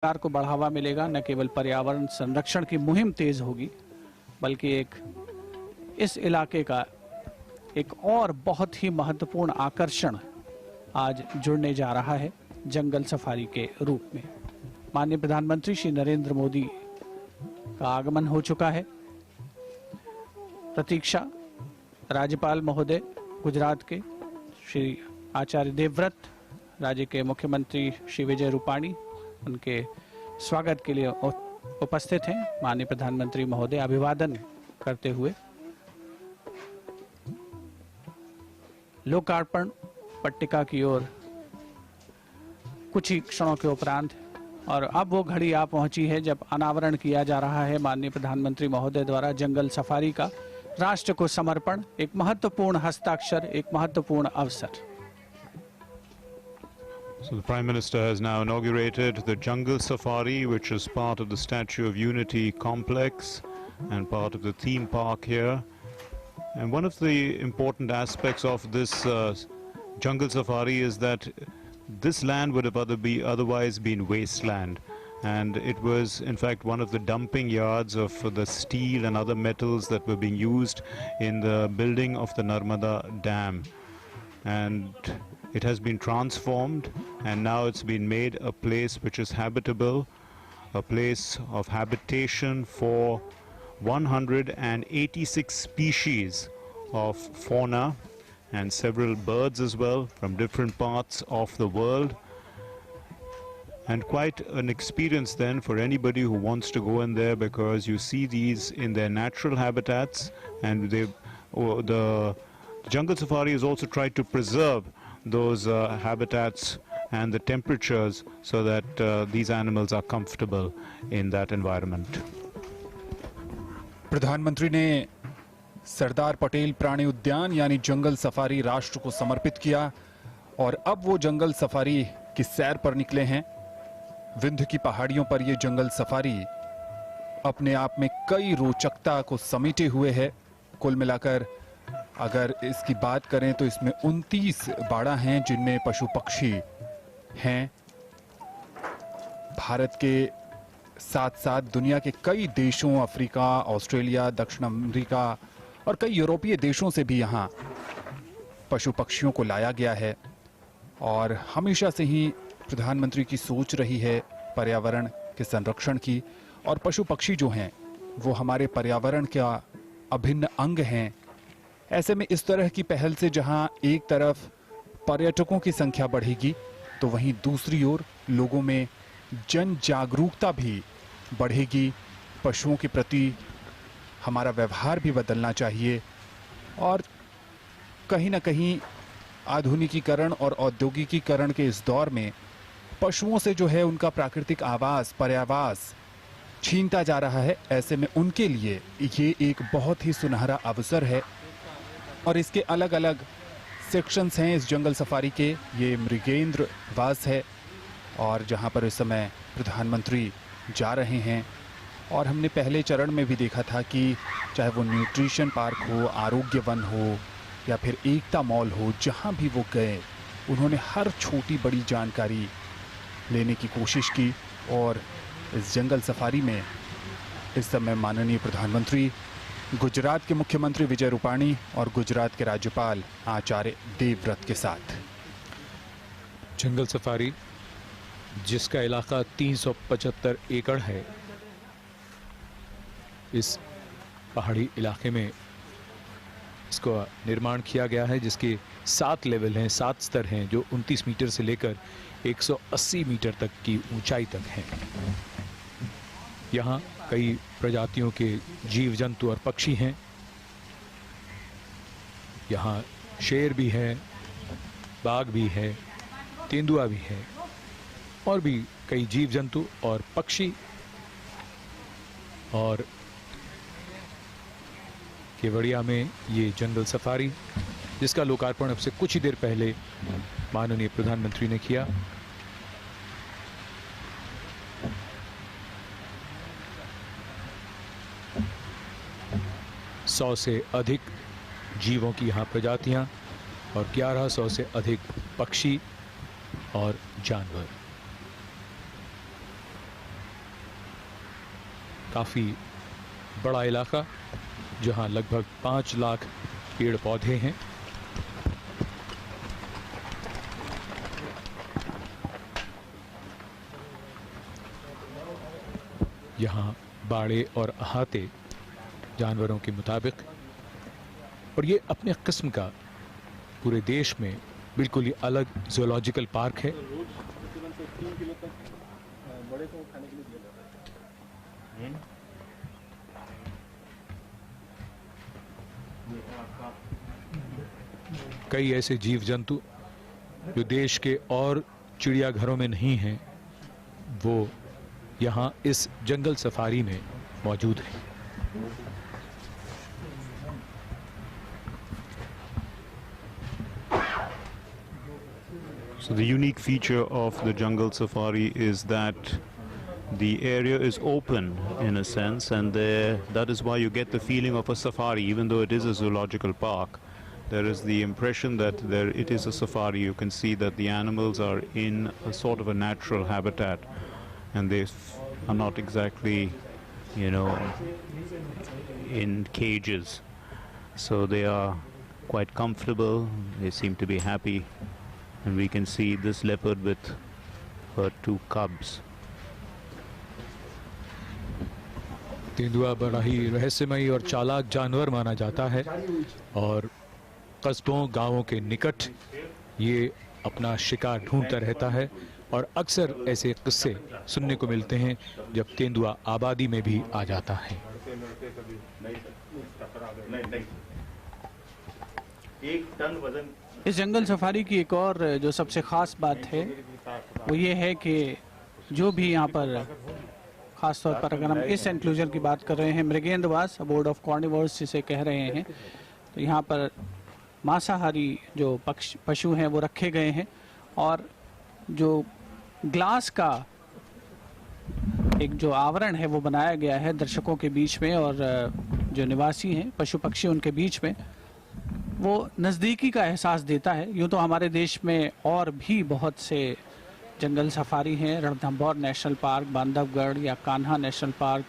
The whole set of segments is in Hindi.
सरकार को बढ़ावा मिलेगा। न केवल पर्यावरण संरक्षण की मुहिम तेज होगी, बल्कि इस इलाके का एक और बहुत ही महत्वपूर्ण आकर्षण आज जुड़ने जा रहा है जंगल सफारी के रूप में। माननीय प्रधानमंत्री श्री नरेंद्र मोदी का आगमन हो चुका है। प्रतीक्षा राज्यपाल महोदय गुजरात के श्री आचार्य देवव्रत, राज्य के मुख्यमंत्री श्री विजय रूपाणी उनके स्वागत के लिए उपस्थित हैं। माननीय प्रधानमंत्री महोदय अभिवादन करते हुए लोकार्पण पट्टिका की ओर कुछ ही क्षणों के उपरांत, और अब वो घड़ी आ पहुंची है जब अनावरण किया जा रहा है माननीय प्रधानमंत्री महोदय द्वारा जंगल सफारी का राष्ट्र को समर्पण। एक महत्वपूर्ण हस्ताक्षर, एक महत्वपूर्ण अवसर। So the Prime Minister has now inaugurated the Jungle Safari, which is part of the Statue of Unity complex and part of the theme park here. And one of the important aspects of this Jungle Safari is that this land would have otherwise been wasteland. And it was in fact one of the dumping yards of the steel and other metals that were being used in the building of the Narmada Dam. And it has been transformed, and now it's been made a place which is habitable, a place of habitation for 186 species of fauna and several birds as well from different parts of the world. And quite an experience then for anybody who wants to go in there, because you see these in their natural habitats, and the Jungle Safari has also tried to preserve those habitats and the temperatures so that these animals are comfortable in that environment. प्रधानमंत्री ने सरदार पटेल प्राणी उद्यान यानी जंगल सफारी राष्ट्र को समर्पित किया, और अब वो जंगल सफारी की सैर पर निकले हैं। विंध्य की पहाड़ियों पर ये जंगल सफारी अपने आप में कई रोचकता को समेटे हुए है। कुल मिलाकर अगर इसकी बात करें तो इसमें 29 बाड़ा हैं जिनमें पशु पक्षी हैं। भारत के साथ साथ दुनिया के कई देशों, अफ्रीका, ऑस्ट्रेलिया, दक्षिण अमेरिका और कई यूरोपीय देशों से भी यहाँ पशु पक्षियों को लाया गया है। और हमेशा से ही प्रधानमंत्री की सोच रही है पर्यावरण के संरक्षण की, और पशु पक्षी जो हैं वो हमारे पर्यावरण का अभिन्न अंग हैं। ऐसे में इस तरह की पहल से जहां एक तरफ पर्यटकों की संख्या बढ़ेगी, तो वहीं दूसरी ओर लोगों में जन जागरूकता भी बढ़ेगी। पशुओं के प्रति हमारा व्यवहार भी बदलना चाहिए, और कहीं ना कहीं आधुनिकीकरण और औद्योगिकीकरण के इस दौर में पशुओं से जो है उनका प्राकृतिक आवास, पर्यावास छीनता जा रहा है। ऐसे में उनके लिए ये एक बहुत ही सुनहरा अवसर है, और इसके अलग अलग सेक्शंस हैं इस जंगल सफारी के। ये मृगेंद्र वास है, और जहां पर इस समय प्रधानमंत्री जा रहे हैं। और हमने पहले चरण में भी देखा था कि चाहे वो न्यूट्रिशन पार्क हो, आरोग्य वन हो या फिर एकता मॉल हो, जहां भी वो गए उन्होंने हर छोटी बड़ी जानकारी लेने की कोशिश की। और इस जंगल सफारी में इस समय माननीय प्रधानमंत्री, गुजरात के मुख्यमंत्री विजय रूपाणी और गुजरात के राज्यपाल आचार्य देवव्रत के साथ। जंगल सफारी जिसका इलाका 375 एकड़ है, इस पहाड़ी इलाके में इसको निर्माण किया गया है, जिसके 7 लेवल हैं, 7 स्तर हैं, जो 29 मीटर से लेकर 180 मीटर तक की ऊंचाई तक हैं। यहाँ कई प्रजातियों के जीव जंतु और पक्षी हैं। यहाँ शेर भी है, बाघ भी है, तेंदुआ भी है, और भी कई जीव जंतु और पक्षी। और केवड़िया में ये जंगल सफारी, जिसका लोकार्पण अब से कुछ ही देर पहले माननीय प्रधानमंत्री ने किया। सौ से अधिक जीवों की यहाँ प्रजातियाँ और 1100 से अधिक पक्षी और जानवर। काफ़ी बड़ा इलाका जहां लगभग 5 लाख पेड़ पौधे हैं। यहाँ बाड़े और अहाते जानवरों के मुताबिक, और ये अपने किस्म का पूरे देश में बिल्कुल ही अलग ज़ूलॉजिकल पार्क है। कई ऐसे जीव जंतु जो देश के और चिड़ियाघरों में नहीं हैं, वो यहाँ इस जंगल सफारी में मौजूद हैं। So the unique feature of the jungle safari is that the area is open in a sense, and that is why you get the feeling of a safari. Even though it is a zoological park, there is the impression that it is a safari. You can see that the animals are in a sort of a natural habitat, and they are not exactly, you know, in cages. So they are quite comfortable. They seem to be happy. And we can see this leopard with her 2 cubs. तेंदुआ बड़ा ही रहस्यमयी और चालाक जानवर माना जाता है, और कस्बों गांवों के निकट ये अपना शिकार ढूंढता रहता है, और अक्सर ऐसे किस्से सुनने को मिलते हैं जब तेंदुआ आबादी में भी आ जाता है। इस जंगल सफारी की एक और जो सबसे ख़ास बात है वो ये है कि जो भी यहाँ पर ख़ास तौर पर अगर हम इस एंक्लोजर की बात कर रहे हैं, मृगेंद्रवास बोर्ड ऑफ कार्निवोर्स जिसे कह रहे हैं, तो यहाँ पर मांसाहारी जो पशु हैं वो रखे गए हैं, और जो ग्लास का एक जो आवरण है वो बनाया गया है दर्शकों के बीच में, और जो निवासी हैं पशु पक्षी उनके बीच में, वो नज़दीकी का एहसास देता है। यूँ तो हमारे देश में और भी बहुत से जंगल सफारी हैं, रणथंभौर नेशनल पार्क, बांधवगढ़ या Kanha national park,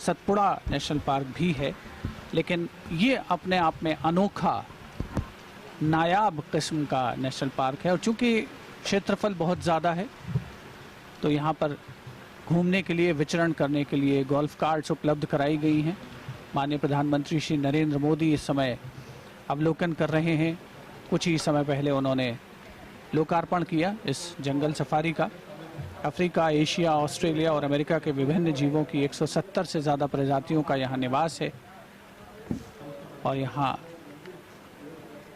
Satpura national park भी है, लेकिन ये अपने आप में अनोखा नायाब किस्म का नेशनल पार्क है। और चूँकि क्षेत्रफल बहुत ज़्यादा है, तो यहाँ पर घूमने के लिए, विचरण करने के लिए गोल्फ कार्ट्स उपलब्ध कराई गई हैं। माननीय प्रधानमंत्री श्री नरेंद्र मोदी इस समय अवलोकन कर रहे हैं। कुछ ही समय पहले उन्होंने लोकार्पण किया इस जंगल सफारी का। अफ्रीका, एशिया, ऑस्ट्रेलिया और अमेरिका के विभिन्न जीवों की 170 से ज़्यादा प्रजातियों का यहाँ निवास है। और यहाँ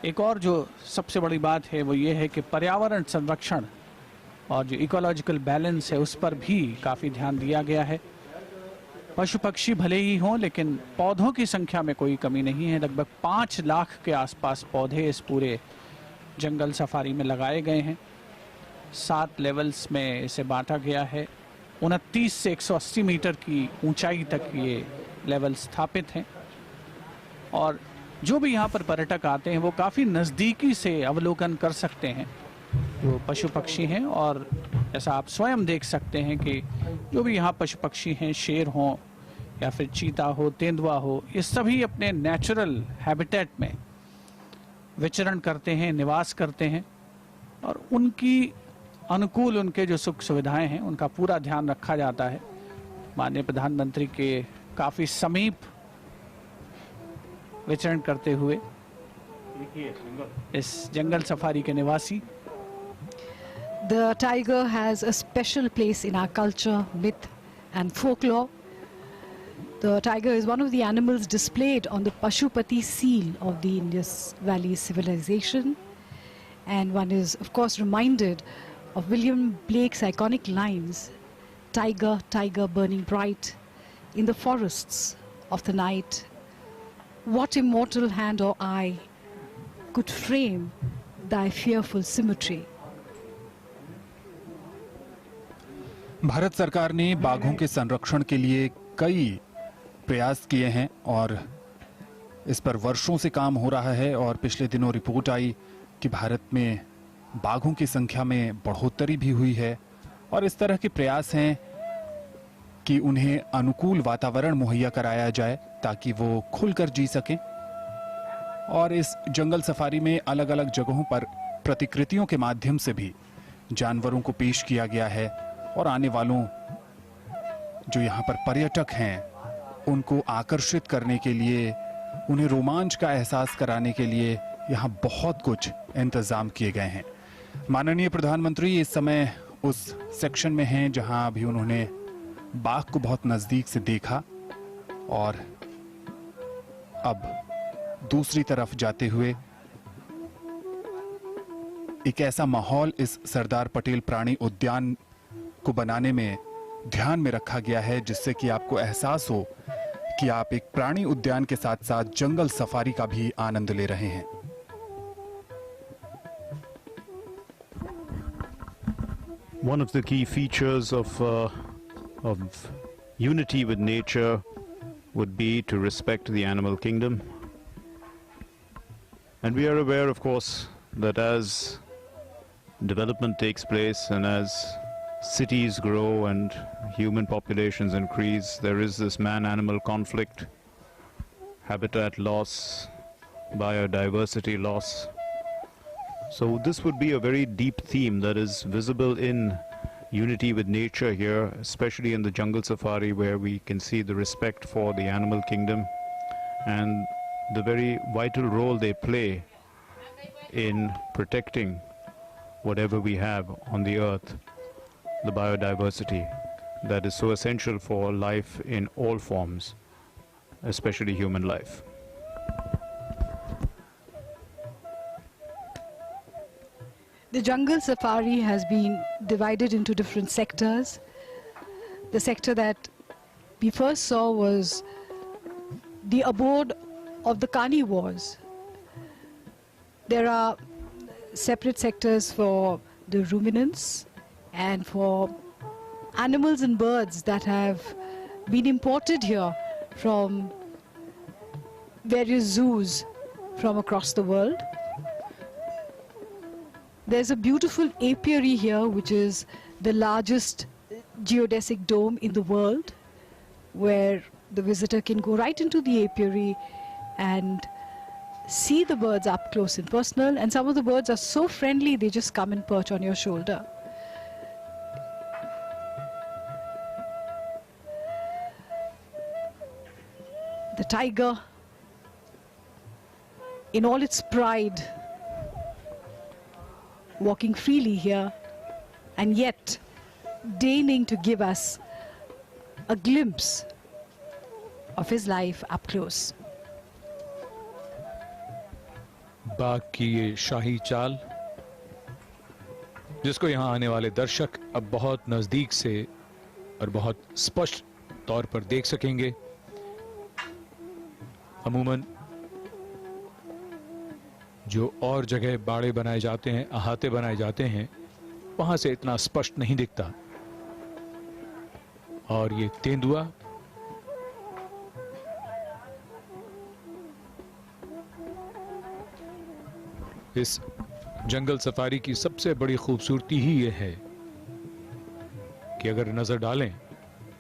एक और जो सबसे बड़ी बात है वो ये है कि पर्यावरण संरक्षण और जो इकोलॉजिकल बैलेंस है उस पर भी काफ़ी ध्यान दिया गया है। पशु पक्षी भले ही हों, लेकिन पौधों की संख्या में कोई कमी नहीं है। लगभग 5 लाख के आसपास पौधे इस पूरे जंगल सफारी में लगाए गए हैं। 7 लेवल्स में इसे बांटा गया है। 29 से 180 मीटर की ऊंचाई तक ये लेवल स्थापित हैं, और जो भी यहाँ पर पर्यटक आते हैं वो काफ़ी नज़दीकी से अवलोकन कर सकते हैं जो पशु पक्षी हैं। और ऐसा आप स्वयं देख सकते हैं कि जो भी यहाँ पशु पक्षी हैं, शेर हों या फिर चीता हो, तेंदुआ हो, ये सभी अपने नेचुरल हैबिटेट में विचरण करते हैं, निवास करते हैं, और उनकी अनुकूल उनके जो सुख सुविधाएं हैं उनका पूरा ध्यान रखा जाता है। माननीय प्रधानमंत्री के काफ़ी समीप विचरण करते हुए इस जंगल सफारी के निवासी। The tiger has a special place in our culture, myth and folklore. The tiger is one of the animals displayed on the Pashupati seal of the Indus Valley civilization. And one is, of course, reminded of William Blake's iconic lines, "Tiger, tiger burning bright in the forests of the night. What immortal hand or eye could frame thy fearful symmetry?" Bharat सरकार ने बाघों के संरक्षण के लिए कई प्रयास किए हैं और इस पर वर्षों से काम हो रहा है। और पिछले दिनों रिपोर्ट आई कि भारत में बाघों की संख्या में बढ़ोतरी भी हुई है। और इस तरह के प्रयास हैं कि उन्हें अनुकूल वातावरण मुहैया कराया जाए ताकि वो खुलकर जी सकें। और इस जंगल सफारी में अलग अलग जगहों पर प्रतिकृतियों के माध्यम से भी जानवरों को पेश किया गया है और आने वालों जो यहाँ पर पर्यटक हैं उनको आकर्षित करने के लिए, उन्हें रोमांच का एहसास कराने के लिए यहाँ बहुत कुछ इंतजाम किए गए हैं। माननीय प्रधानमंत्री इस समय उस सेक्शन में हैं जहां अभी उन्होंने बाघ को बहुत नजदीक से देखा और अब दूसरी तरफ जाते हुए एक ऐसा माहौल इस सरदार पटेल प्राणी उद्यान को बनाने में ध्यान में रखा गया है जिससे कि आपको एहसास हो कि आप एक प्राणी उद्यान के साथ साथ जंगल सफारी का भी आनंद ले रहे हैं। One of the key features of unity with nature would be to respect the animal kingdom. And we are aware, of course, that as development takes place and as cities grow and human populations increase, there is this man-animal conflict, habitat loss, biodiversity loss. So this would be a very deep theme that is visible in unity with nature here, especially in the jungle safari, where we can see the respect for the animal kingdom and the very vital role they play in protecting whatever we have on the earth, the biodiversity that is so essential for life in all forms, especially human life. The jungle safari has been divided into different sectors. The sector that we first saw was the abode of the carnivores. There are separate sectors for the ruminants and for animals and birds that have been imported here from various zoos from across the world. There's a beautiful apiary here, which is the largest geodesic dome in the world, where the visitor can go right into the apiary and see the birds up close and personal. And some of the birds are so friendly, they just come and perch on your shoulder. The tiger, in all its pride, walking freely here, and yet deigning to give us a glimpse of his life up close. बाघ की ये शाही चाल, जिसको यहाँ आने वाले दर्शक अब बहुत नजदीक से और बहुत स्पष्ट तौर पर देख सकेंगे। अमूमन जो और जगह बाड़े बनाए जाते हैं, अहाते बनाए जाते हैं, वहां से इतना स्पष्ट नहीं दिखता। और ये तेंदुआ इस जंगल सफारी की सबसे बड़ी खूबसूरती ही ये है कि अगर नजर डालें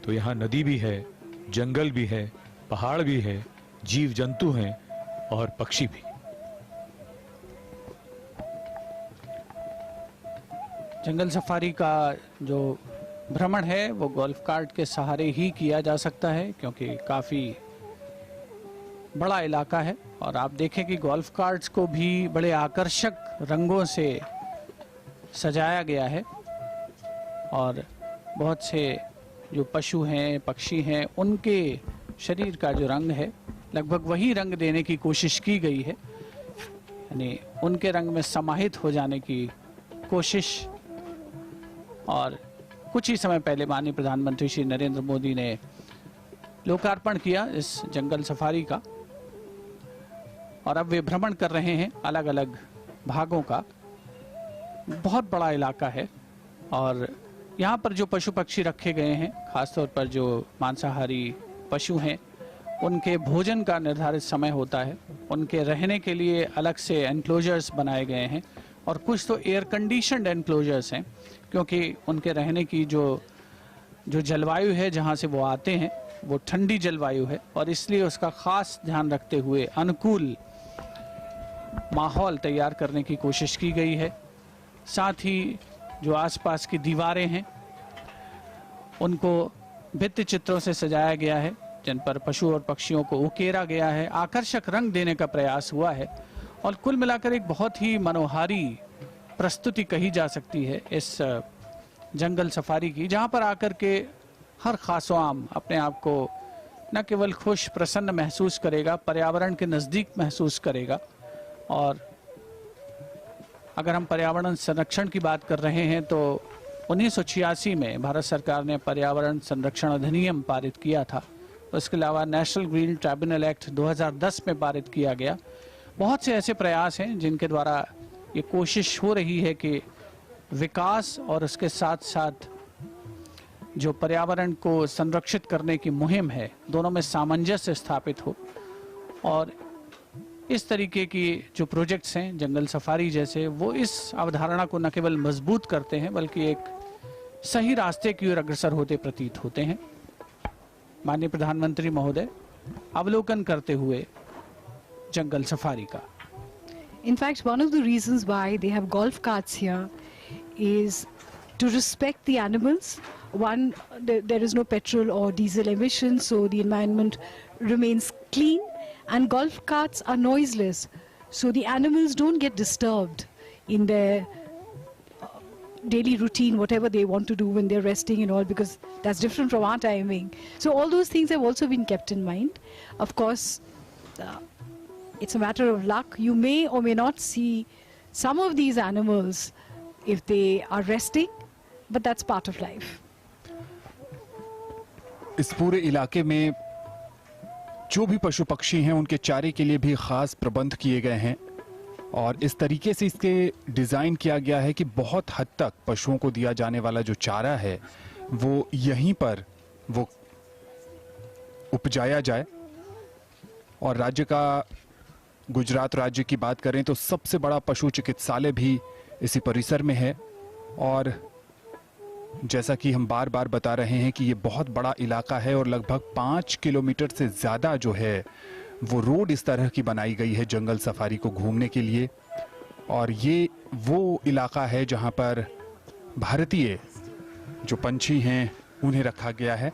तो यहाँ नदी भी है, जंगल भी है, पहाड़ भी है, जीव जंतु हैं और पक्षी भी। जंगल सफारी का जो भ्रमण है वो गोल्फ कार्ट के सहारे ही किया जा सकता है, क्योंकि काफ़ी बड़ा इलाका है। और आप देखें कि गोल्फ कार्ट्स को भी बड़े आकर्षक रंगों से सजाया गया है और बहुत से जो पशु हैं, पक्षी हैं, उनके शरीर का जो रंग है लगभग वही रंग देने की कोशिश की गई है, यानी उनके रंग में समाहित हो जाने की कोशिश। और कुछ ही समय पहले माननीय प्रधानमंत्री श्री नरेंद्र मोदी ने लोकार्पण किया इस जंगल सफारी का और अब वे भ्रमण कर रहे हैं अलग अलग भागों का। बहुत बड़ा इलाका है और यहाँ पर जो पशु पक्षी रखे गए हैं, खासतौर पर जो मांसाहारी पशु हैं, उनके भोजन का निर्धारित समय होता है। उनके रहने के लिए अलग से एनक्लोजर्स बनाए गए हैं और कुछ तो एयर कंडीशनड एनक्लोजर्स हैं, क्योंकि उनके रहने की जो जो जलवायु है जहाँ से वो आते हैं वो ठंडी जलवायु है और इसलिए उसका खास ध्यान रखते हुए अनुकूल माहौल तैयार करने की कोशिश की गई है। साथ ही जो आसपास की दीवारें हैं उनको भित्ति चित्रों से सजाया गया है जिन पर पशु और पक्षियों को उकेरा गया है, आकर्षक रंग देने का प्रयास हुआ है और कुल मिलाकर एक बहुत ही मनोहारी प्रस्तुति कही जा सकती है इस जंगल सफारी की, जहां पर आकर के हर खासोआम अपने आप को न केवल खुश प्रसन्न महसूस करेगा, पर्यावरण के नज़दीक महसूस करेगा। और अगर हम पर्यावरण संरक्षण की बात कर रहे हैं तो 1986 में भारत सरकार ने पर्यावरण संरक्षण अधिनियम पारित किया था। उसके अलावा नेशनल ग्रीन ट्राइब्यूनल एक्ट 2010 में पारित किया गया। बहुत से ऐसे प्रयास हैं जिनके द्वारा ये कोशिश हो रही है कि विकास और उसके साथ साथ जो पर्यावरण को संरक्षित करने की मुहिम है दोनों में सामंजस्य स्थापित हो और इस तरीके की जो प्रोजेक्ट्स हैं जंगल सफारी जैसे, वो इस अवधारणा को न केवल मजबूत करते हैं बल्कि एक सही रास्ते की ओर अग्रसर होते प्रतीत होते हैं। माननीय प्रधानमंत्री महोदय अवलोकन करते हुए जंगल सफारी का। In fact, one of the reasons why they have golf carts here is to respect the animals. One, there is no petrol or diesel emissions, so the environment remains clean, and golf carts are noiseless, so the animals don't get disturbed in their daily routine, whatever they want to do when they're resting and all, because that's different from our timing. So all those things have also been kept in mind. Of course, it's a matter of luck. You may or may not see some of these animals if they are resting, but that's part of life. इस पूरे इलाके में जो भी पशु पक्षी हैं उनके चारे के लिए भी खास प्रबंध किए गए हैं और इस तरीके से इसके डिज़ाइन किया गया है कि बहुत हद तक पशुओं को दिया जाने वाला जो चारा है वो यहीं पर वो उपजाया जाए। और राज्य का, गुजरात राज्य की बात करें तो सबसे बड़ा पशु चिकित्सालय भी इसी परिसर में है और जैसा कि हम बार बार बता रहे हैं कि ये बहुत बड़ा इलाका है और लगभग 5 किलोमीटर से ज़्यादा जो है वो रोड इस तरह की बनाई गई है जंगल सफारी को घूमने के लिए। और ये वो इलाका है जहां पर भारतीय जो पंछी हैं उन्हें रखा गया है।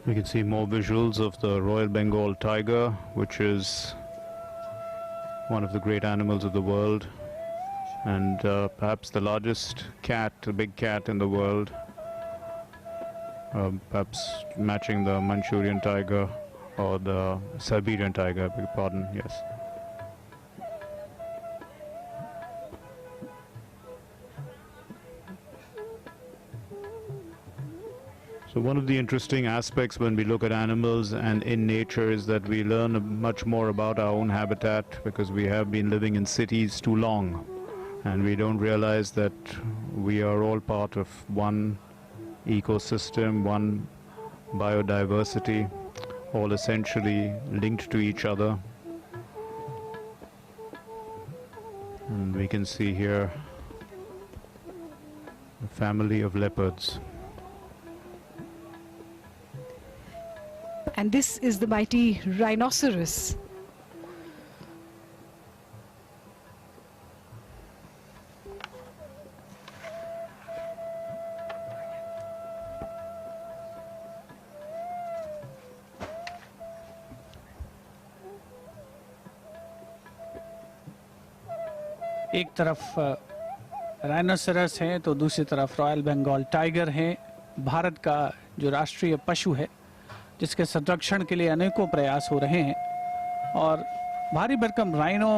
We can see more visuals of the Royal Bengal tiger, which is one of the great animals of the world and perhaps the largest cat, a big cat in the world, perhaps matching the Manchurian tiger or the Siberian tiger, I beg your pardon, yes. So one of the interesting aspects when we look at animals and in nature is that we learn much more about our own habitat because we have been living in cities too long and we don't realize that we are all part of one ecosystem, one biodiversity, all essentially linked to each other. And we can see here a family of leopards. And this is the mighty rhinoceros. एक तरफ राइनोसेरस है तो दूसरी तरफ रॉयल बंगाल टाइगर है। भारत का जो राष्ट्रीय पशु है जिसके संरक्षण के लिए अनेकों प्रयास हो रहे हैं और भारी भरकम rhino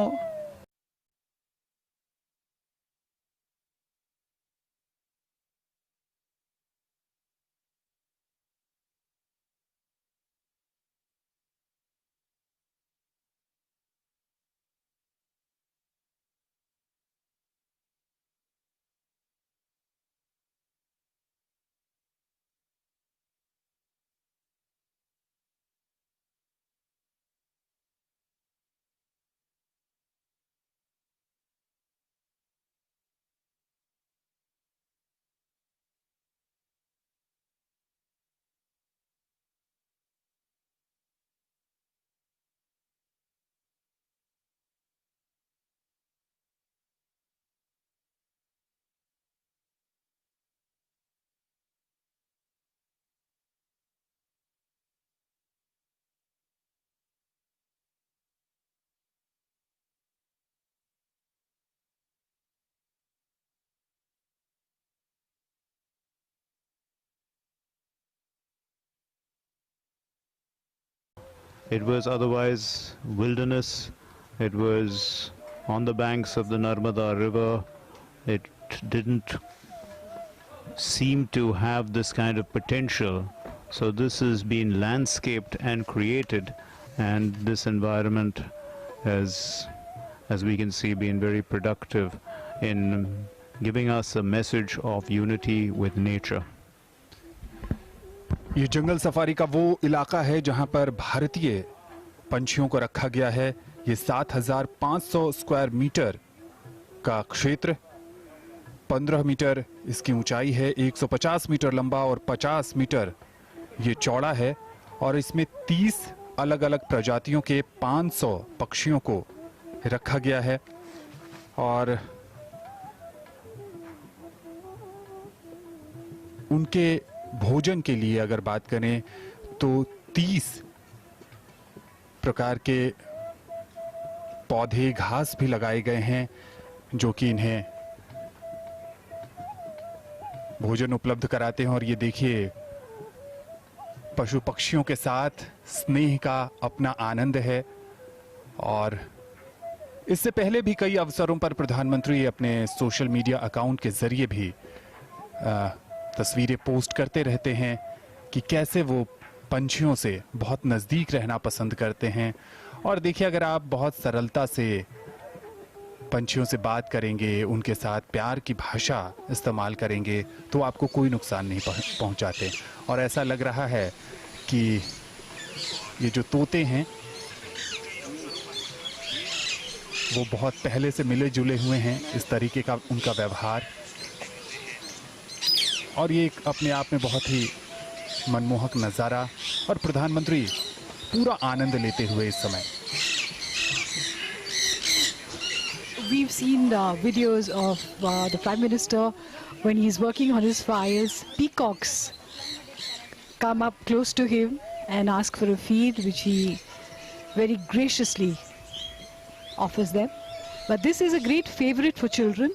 It was otherwise wilderness. It was on the banks of the Narmada River. It didn't seem to have this kind of potential. So this has been landscaped and created, and this environment has, as we can see, been very productive in giving us a message of unity with nature. ये जंगल सफारी का वो इलाका है जहां पर भारतीय पंछियों को रखा गया है। ये 7,500 स्क्वायर मीटर का क्षेत्र, 15 मीटर इसकी ऊंचाई है, 150 मीटर लंबा और 50 मीटर ये चौड़ा है, और इसमें 30 अलग अलग प्रजातियों के 500 पक्षियों को रखा गया है। और उनके भोजन के लिए अगर बात करें तो 30 प्रकार के पौधे, घास भी लगाए गए हैं जो कि इन्हें भोजन उपलब्ध कराते हैं। और ये देखिए, पशु पक्षियों के साथ स्नेह का अपना आनंद है। और इससे पहले भी कई अवसरों पर प्रधानमंत्री अपने सोशल मीडिया अकाउंट के जरिए भी तस्वीरें पोस्ट करते रहते हैं कि कैसे वो पंछियों से बहुत नज़दीक रहना पसंद करते हैं। और देखिए, अगर आप बहुत सरलता से पंछियों से बात करेंगे, उनके साथ प्यार की भाषा इस्तेमाल करेंगे, तो आपको कोई नुकसान नहीं पहुंचाते। और ऐसा लग रहा है कि ये जो तोते हैं वो बहुत पहले से मिले जुले हुए हैं, इस तरीके का उनका व्यवहार। और ये एक अपने आप में बहुत ही मनमोहक नज़ारा, और प्रधानमंत्री पूरा आनंद लेते हुए इस समय। We've seen videos of the Prime Minister when he's working on his files. Peacocks come up close to him and ask for a feed, which he very graciously offers them. But this is a great favorite for children,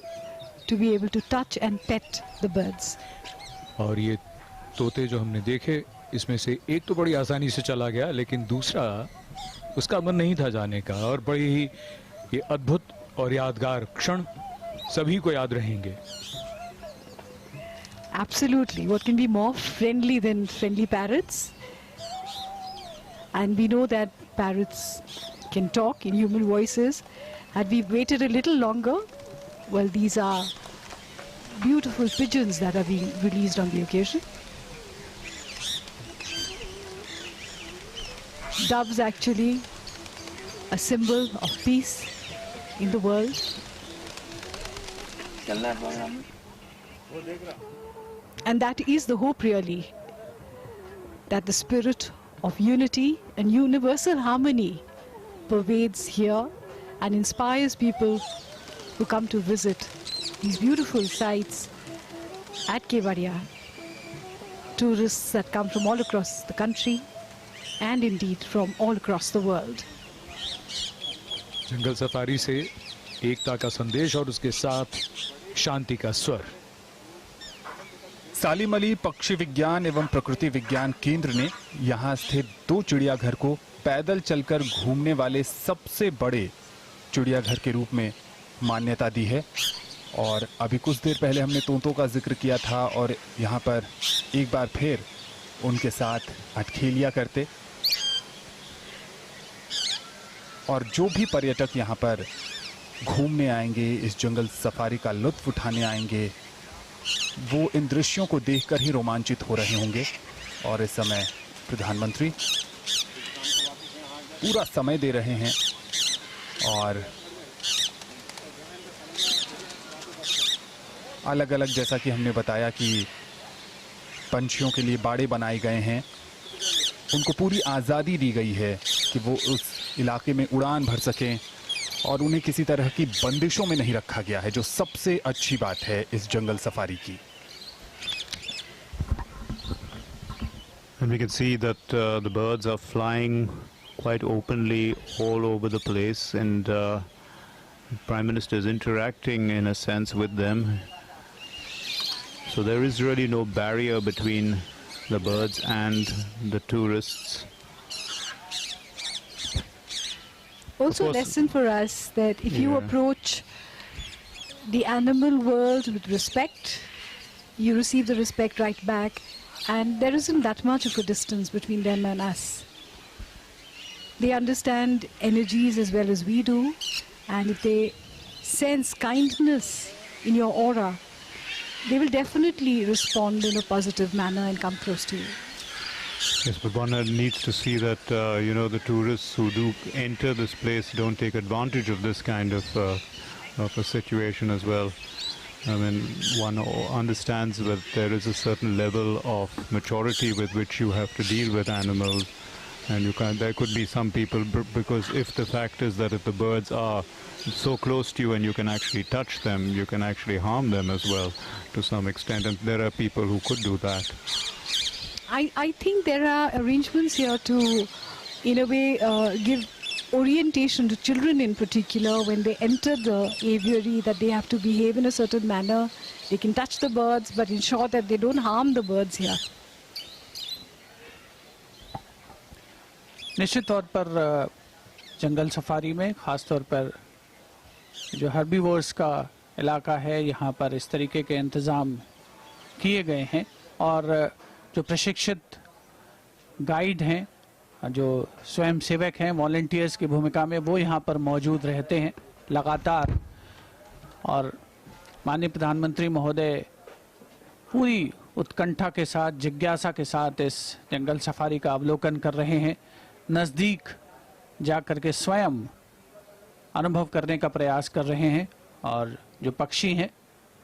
to be able to touch and pet the birds. और ये तोते जो हमने देखे, इसमें से एक तो बड़ी आसानी से चला गया, लेकिन दूसरा उसका मन नहीं था जाने का। और बड़ी ही ये अद्भुत और यादगार क्षण सभी को याद रहेंगे। Absolutely. What can be more friendly than friendly parrots? And we know that parrots can talk in human voices. Had we waited a little longer, well, these are beautiful pigeons that are being released on the occasion. Doves actually a symbol of peace in the world. And that is the hope, really, that the spirit of unity and universal harmony pervades here and inspires people who come to visit these beautiful sites at Kevadia. Tourists that come from all across the country and indeed from all across the world. Jungle safari से एकता का संदेश और उसके साथ शांति का स्वर। सालिम अली पक्षी विज्ञान एवं प्रकृति विज्ञान केंद्र ने यहाँ स्थित 2 चिड़ियाघर को पैदल चलकर घूमने वाले सबसे बड़े चिड़ियाघर के रूप में मान्यता दी है। और अभी कुछ देर पहले हमने तोतों का जिक्र किया था, और यहाँ पर एक बार फिर उनके साथ अटखेलियाँ करते। और जो भी पर्यटक यहाँ पर घूमने आएंगे, इस जंगल सफारी का लुत्फ उठाने आएंगे, वो इन दृश्यों को देखकर ही रोमांचित हो रहे होंगे। और इस समय प्रधानमंत्री पूरा समय दे रहे हैं, और अलग अलग, जैसा कि हमने बताया कि पंछियों के लिए बाड़े बनाए गए हैं, उनको पूरी आज़ादी दी गई है कि वो उस इलाके में उड़ान भर सकें, और उन्हें किसी तरह की बंदिशों में नहीं रखा गया है, जो सबसे अच्छी बात है इस जंगल सफारी की। And we can see that the birds are flying quite openly all over the place, and Prime Minister is interacting in a sense with them. So there is really no barrier between the birds and the tourists. Also a course- lesson for us that if you Yeah. approach the animal world with respect, you receive the respect right back, and there isn't that much of a distance between them and us. They understand energies as well as we do, and if they sense kindness in your aura, they will definitely respond in a positive manner and come close to you. Yes, but one needs to see that, the tourists who do enter this place don't take advantage of this kind of a situation as well. I mean, one understands that there is a certain level of maturity with which you have to deal with animals. And there could be some people, because if the fact is that if the birds are so close to you and you can actually touch them, you can actually harm them as well to some extent. And there are people who could do that. I think there are arrangements here to, in a way, give orientation to children in particular when they enter the aviary, that they have to behave in a certain manner. They can touch the birds, but ensure that they don't harm the birds here. निश्चित तौर पर जंगल सफारी में ख़ास तौर पर जो हर्बीवोर्स का इलाका है, यहाँ पर इस तरीके के इंतज़ाम किए गए हैं और जो प्रशिक्षित गाइड हैं, जो स्वयं सेवक हैं, वॉलंटियर्स की भूमिका में, वो यहाँ पर मौजूद रहते हैं लगातार। और माननीय प्रधानमंत्री महोदय पूरी उत्कंठा के साथ, जिज्ञासा के साथ इस जंगल सफारी का अवलोकन कर रहे हैं, नज़दीक जाकर के स्वयं अनुभव करने का प्रयास कर रहे हैं। और जो पक्षी हैं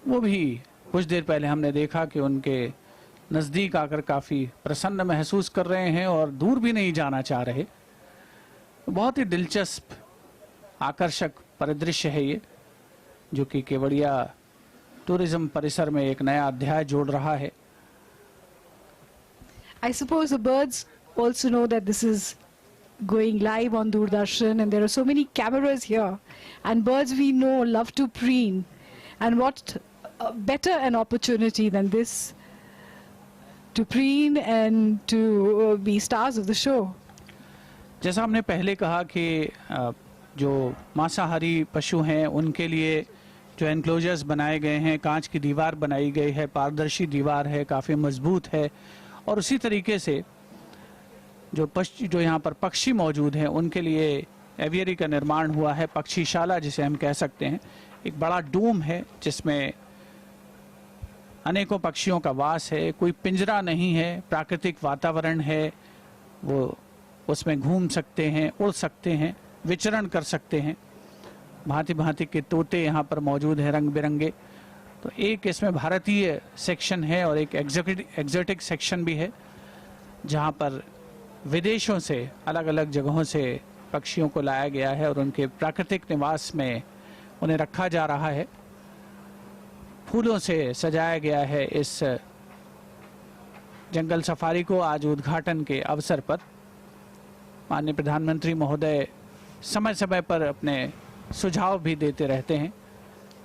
वो भी कुछ देर पहले हमने देखा कि उनके नज़दीक आकर काफ़ी प्रसन्न महसूस कर रहे हैं और दूर भी नहीं जाना चाह रहे। बहुत ही दिलचस्प आकर्षक परिदृश्य है ये, जो कि केवड़िया टूरिज्म परिसर में एक नया अध्याय जोड़ रहा है। I suppose the birds also know that this is going live on Doordarshan, and there are so many cameras here, and birds we know love to preen, and what better an opportunity than this to preen and to be stars of the show. जैसा हमने पहले कहा कि जो मांसाहारी पशु हैं उनके लिए जो एनक्लोजर्स बनाए गए हैं, कांच की दीवार बनाई गई है, पारदर्शी दीवार है, काफ़ी मजबूत है। और उसी तरीके से जो यहाँ पर पक्षी मौजूद हैं उनके लिए एवियरी का निर्माण हुआ है, पक्षीशाला जिसे हम कह सकते हैं। एक बड़ा डोम है जिसमें अनेकों पक्षियों का वास है, कोई पिंजरा नहीं है, प्राकृतिक वातावरण है, वो उसमें घूम सकते हैं, उड़ सकते हैं, विचरण कर सकते हैं। भांति भांति के तोते यहाँ पर मौजूद हैं, रंग बिरंगे। तो एक इसमें भारतीय सेक्शन है और एक एग्जोटिक सेक्शन भी है, जहाँ पर विदेशों से, अलग अलग जगहों से पक्षियों को लाया गया है और उनके प्राकृतिक निवास में उन्हें रखा जा रहा है। फूलों से सजाया गया है इस जंगल सफारी को। आज उद्घाटन के अवसर पर माननीय प्रधानमंत्री महोदय समय समय पर अपने सुझाव भी देते रहते हैं,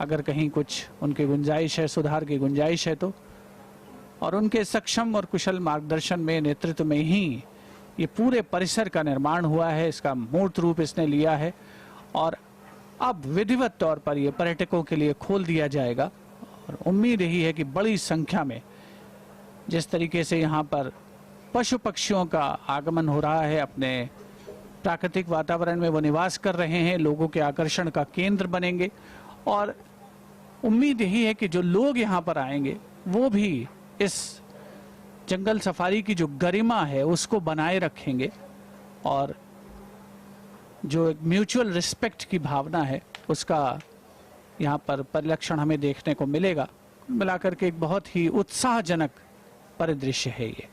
अगर कहीं कुछ उनकी गुंजाइश है, सुधार की गुंजाइश है तो। और उनके सक्षम और कुशल मार्गदर्शन में, नेतृत्व में ही ये पूरे परिसर का निर्माण हुआ है, इसका मूर्त रूप इसने लिया है और अब विधिवत तौर पर ये पर्यटकों के लिए खोल दिया जाएगा। और उम्मीद यही है कि बड़ी संख्या में जिस तरीके से यहाँ पर पशु पक्षियों का आगमन हो रहा है, अपने प्राकृतिक वातावरण में वो निवास कर रहे हैं, लोगों के आकर्षण का केंद्र बनेंगे। और उम्मीद यही है कि जो लोग यहाँ पर आएंगे वो भी इस जंगल सफारी की जो गरिमा है उसको बनाए रखेंगे और जो एक म्यूचुअल रिस्पेक्ट की भावना है उसका यहाँ पर परिलक्षण हमें देखने को मिलेगा। मिलाकर के एक बहुत ही उत्साहजनक परिदृश्य है ये।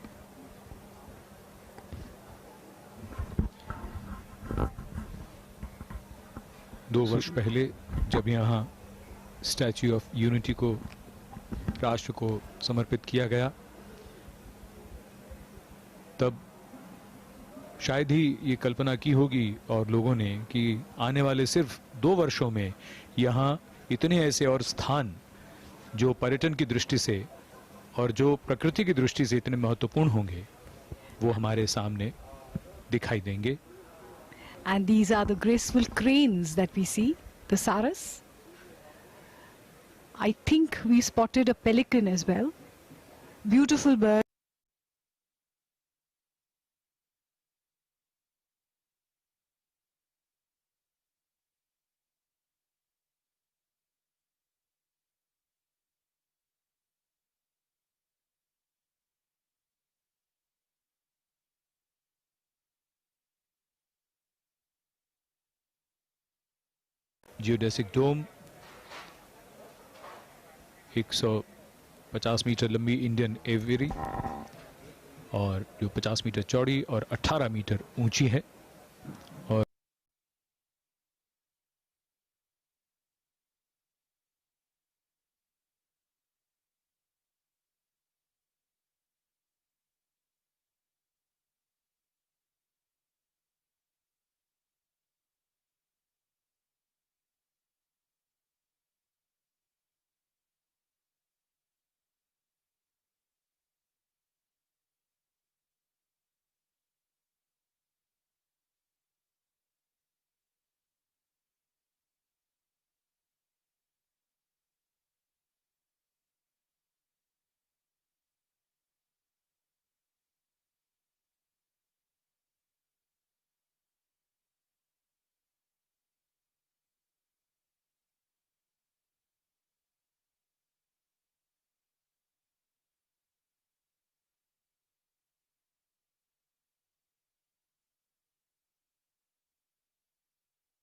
दो वर्ष पहले जब यहाँ स्टैच्यू ऑफ यूनिटी को राष्ट्र को समर्पित किया गया, तब शायद ही ये कल्पना की होगी और लोगों ने कि आने वाले सिर्फ 2 वर्षों में यहाँ इतने ऐसे और स्थान जो पर्यटन की दृष्टि से और जो प्रकृति की दृष्टि से इतने महत्वपूर्ण होंगे वो हमारे सामने दिखाई देंगे। And these are the graceful cranes that we see, the saras. I think we spotted a pelican as well. Beautiful bird. Geodesic dome 150 metre लंबी इंडियन एवियरी और जो 50 मीटर चौड़ी और 18 मीटर ऊंची है। और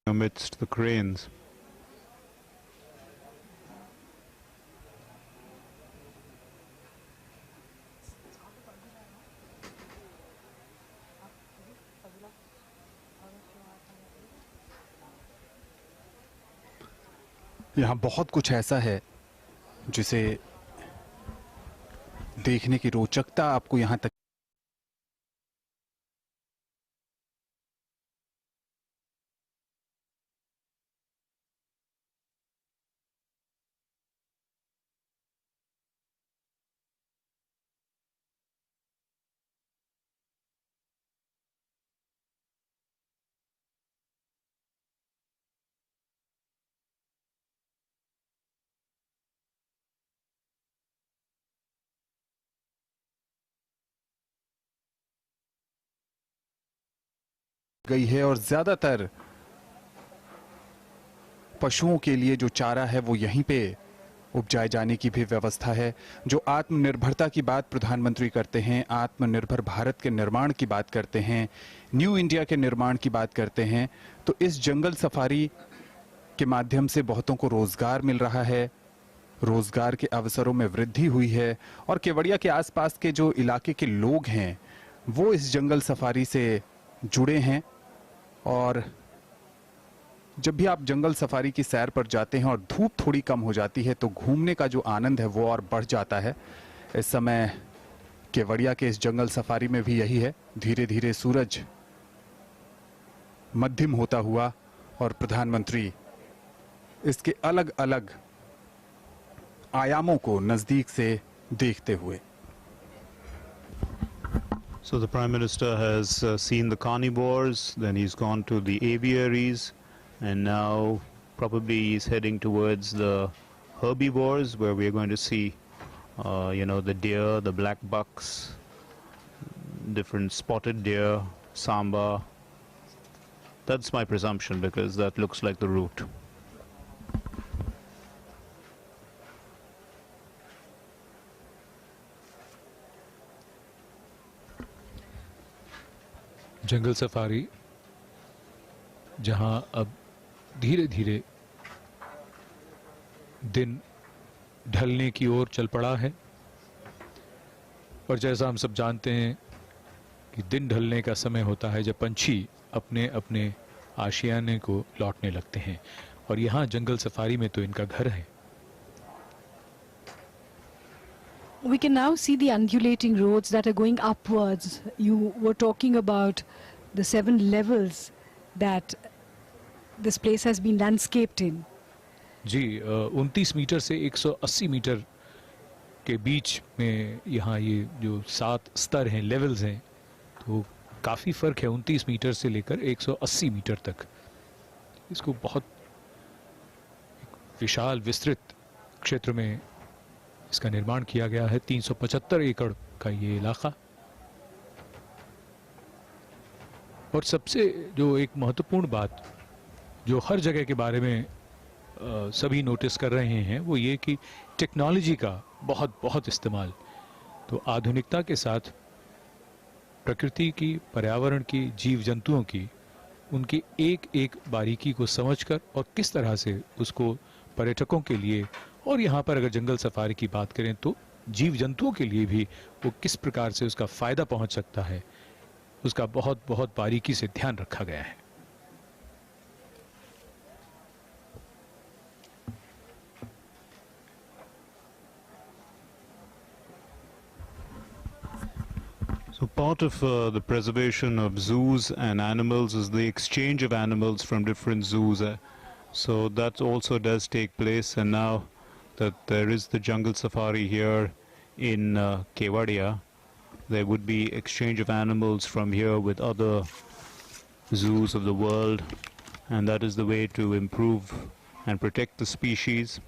amidst the cranes. यहाँ बहुत कुछ ऐसा है जिसे देखने की रोचकता आपको यहाँ तक गई है। और ज्यादातर पशुओं के लिए जो चारा है वो यहीं पे उपजाए जाने की भी व्यवस्था है। जो आत्मनिर्भरता की बात प्रधानमंत्री करते हैं, आत्मनिर्भर भारत के निर्माण की बात करते हैं, न्यू इंडिया के निर्माण की बात करते हैं, तो इस जंगल सफारी के माध्यम से बहुतों को रोजगार मिल रहा है, रोजगार के अवसरों में वृद्धि हुई है। और केवड़िया के आसपास के जो इलाके के लोग हैं वो इस जंगल सफारी से जुड़े हैं। और जब भी आप जंगल सफारी की सैर पर जाते हैं और धूप थोड़ी कम हो जाती है तो घूमने का जो आनंद है वो और बढ़ जाता है। इस समय केवड़िया के इस जंगल सफारी में भी यही है। धीरे धीरे सूरज मध्यम होता हुआ और प्रधानमंत्री इसके अलग अलग आयामों को नजदीक से देखते हुए। So the Prime Minister has seen the carnivores, then he's gone to the aviaries, and now probably he's heading towards the herbivores, where we're going to see, the deer, the black bucks, different spotted deer, samba. That's my presumption because that looks like the route. Jungle safari जहां अब धीरे धीरे दिन ढलने की ओर चल पड़ा है। और जैसा हम सब जानते हैं कि दिन ढलने का समय होता है जब पंछी अपने अपने आशियाने को लौटने लगते हैं। और यहाँ जंगल सफारी में तो इनका घर है। We can now see the undulating roads that are going upwards. You were talking about the 7 levels that this place has been landscaped in. जी 29 मीटर से 180 मीटर के बीच में यहाँ ये जो 7 स्तर हैं, लेवल्स हैं, तो काफ़ी फ़र्क है 29 मीटर से लेकर 180 मीटर तक। इसको बहुत विशाल विस्तृत क्षेत्र में इसका निर्माण किया गया है। 375 एकड़ का ये इलाका। और सबसे जो एक महत्वपूर्ण बात जो हर जगह के बारे में सभी नोटिस कर रहे हैं वो ये कि टेक्नोलॉजी का बहुत इस्तेमाल। तो आधुनिकता के साथ प्रकृति की, पर्यावरण की, जीव जंतुओं की, उनकी एक एक बारीकी को समझकर और किस तरह से उसको पर्यटकों के लिए, और यहाँ पर अगर जंगल सफारी की बात करें तो जीव जंतुओं के लिए भी वो किस प्रकार से उसका फायदा पहुंच सकता है, उसका बहुत बारीकी से ध्यान रखा गया है। So part of the preservation of zoos and animals is the exchange of animals from different zoos. So that also does take place, and now that there is the jungle safari here in Kewadia, there would be exchange of animals from here with other zoos of the world, and that is the way to improve and protect the species.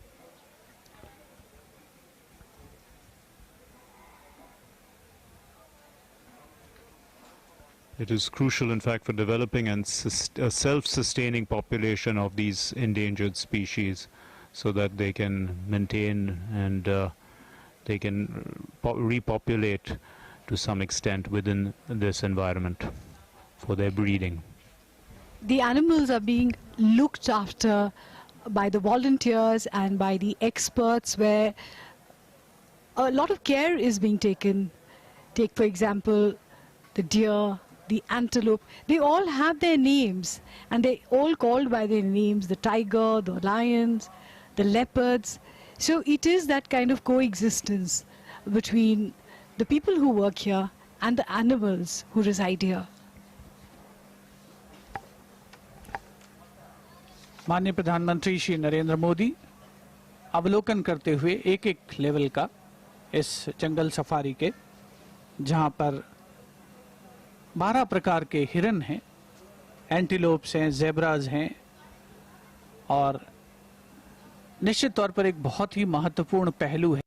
It is crucial, in fact, for developing a self-sustaining population of these endangered species, so that they can maintain and they can repopulate to some extent within this environment for their breeding. The animals are being looked after by the volunteers and by the experts, where a lot of care is being taken. Take, for example, the deer, the antelope. They all have their names, and they're all called by their names: the tiger, the lions, the leopards. So it is that kind of coexistence between the people who work here and the animals who reside here. माननीय प्रधानमंत्री श्री नरेंद्र मोदी अवलोकन करते हुए एक एक लेवल का इस जंगल सफारी के, जहां पर 12 प्रकार के हिरन हैं, एंटीलोप्स हैं, ज़ेब्राज हैं, और निश्चित तौर पर एक बहुत ही महत्वपूर्ण पहलू है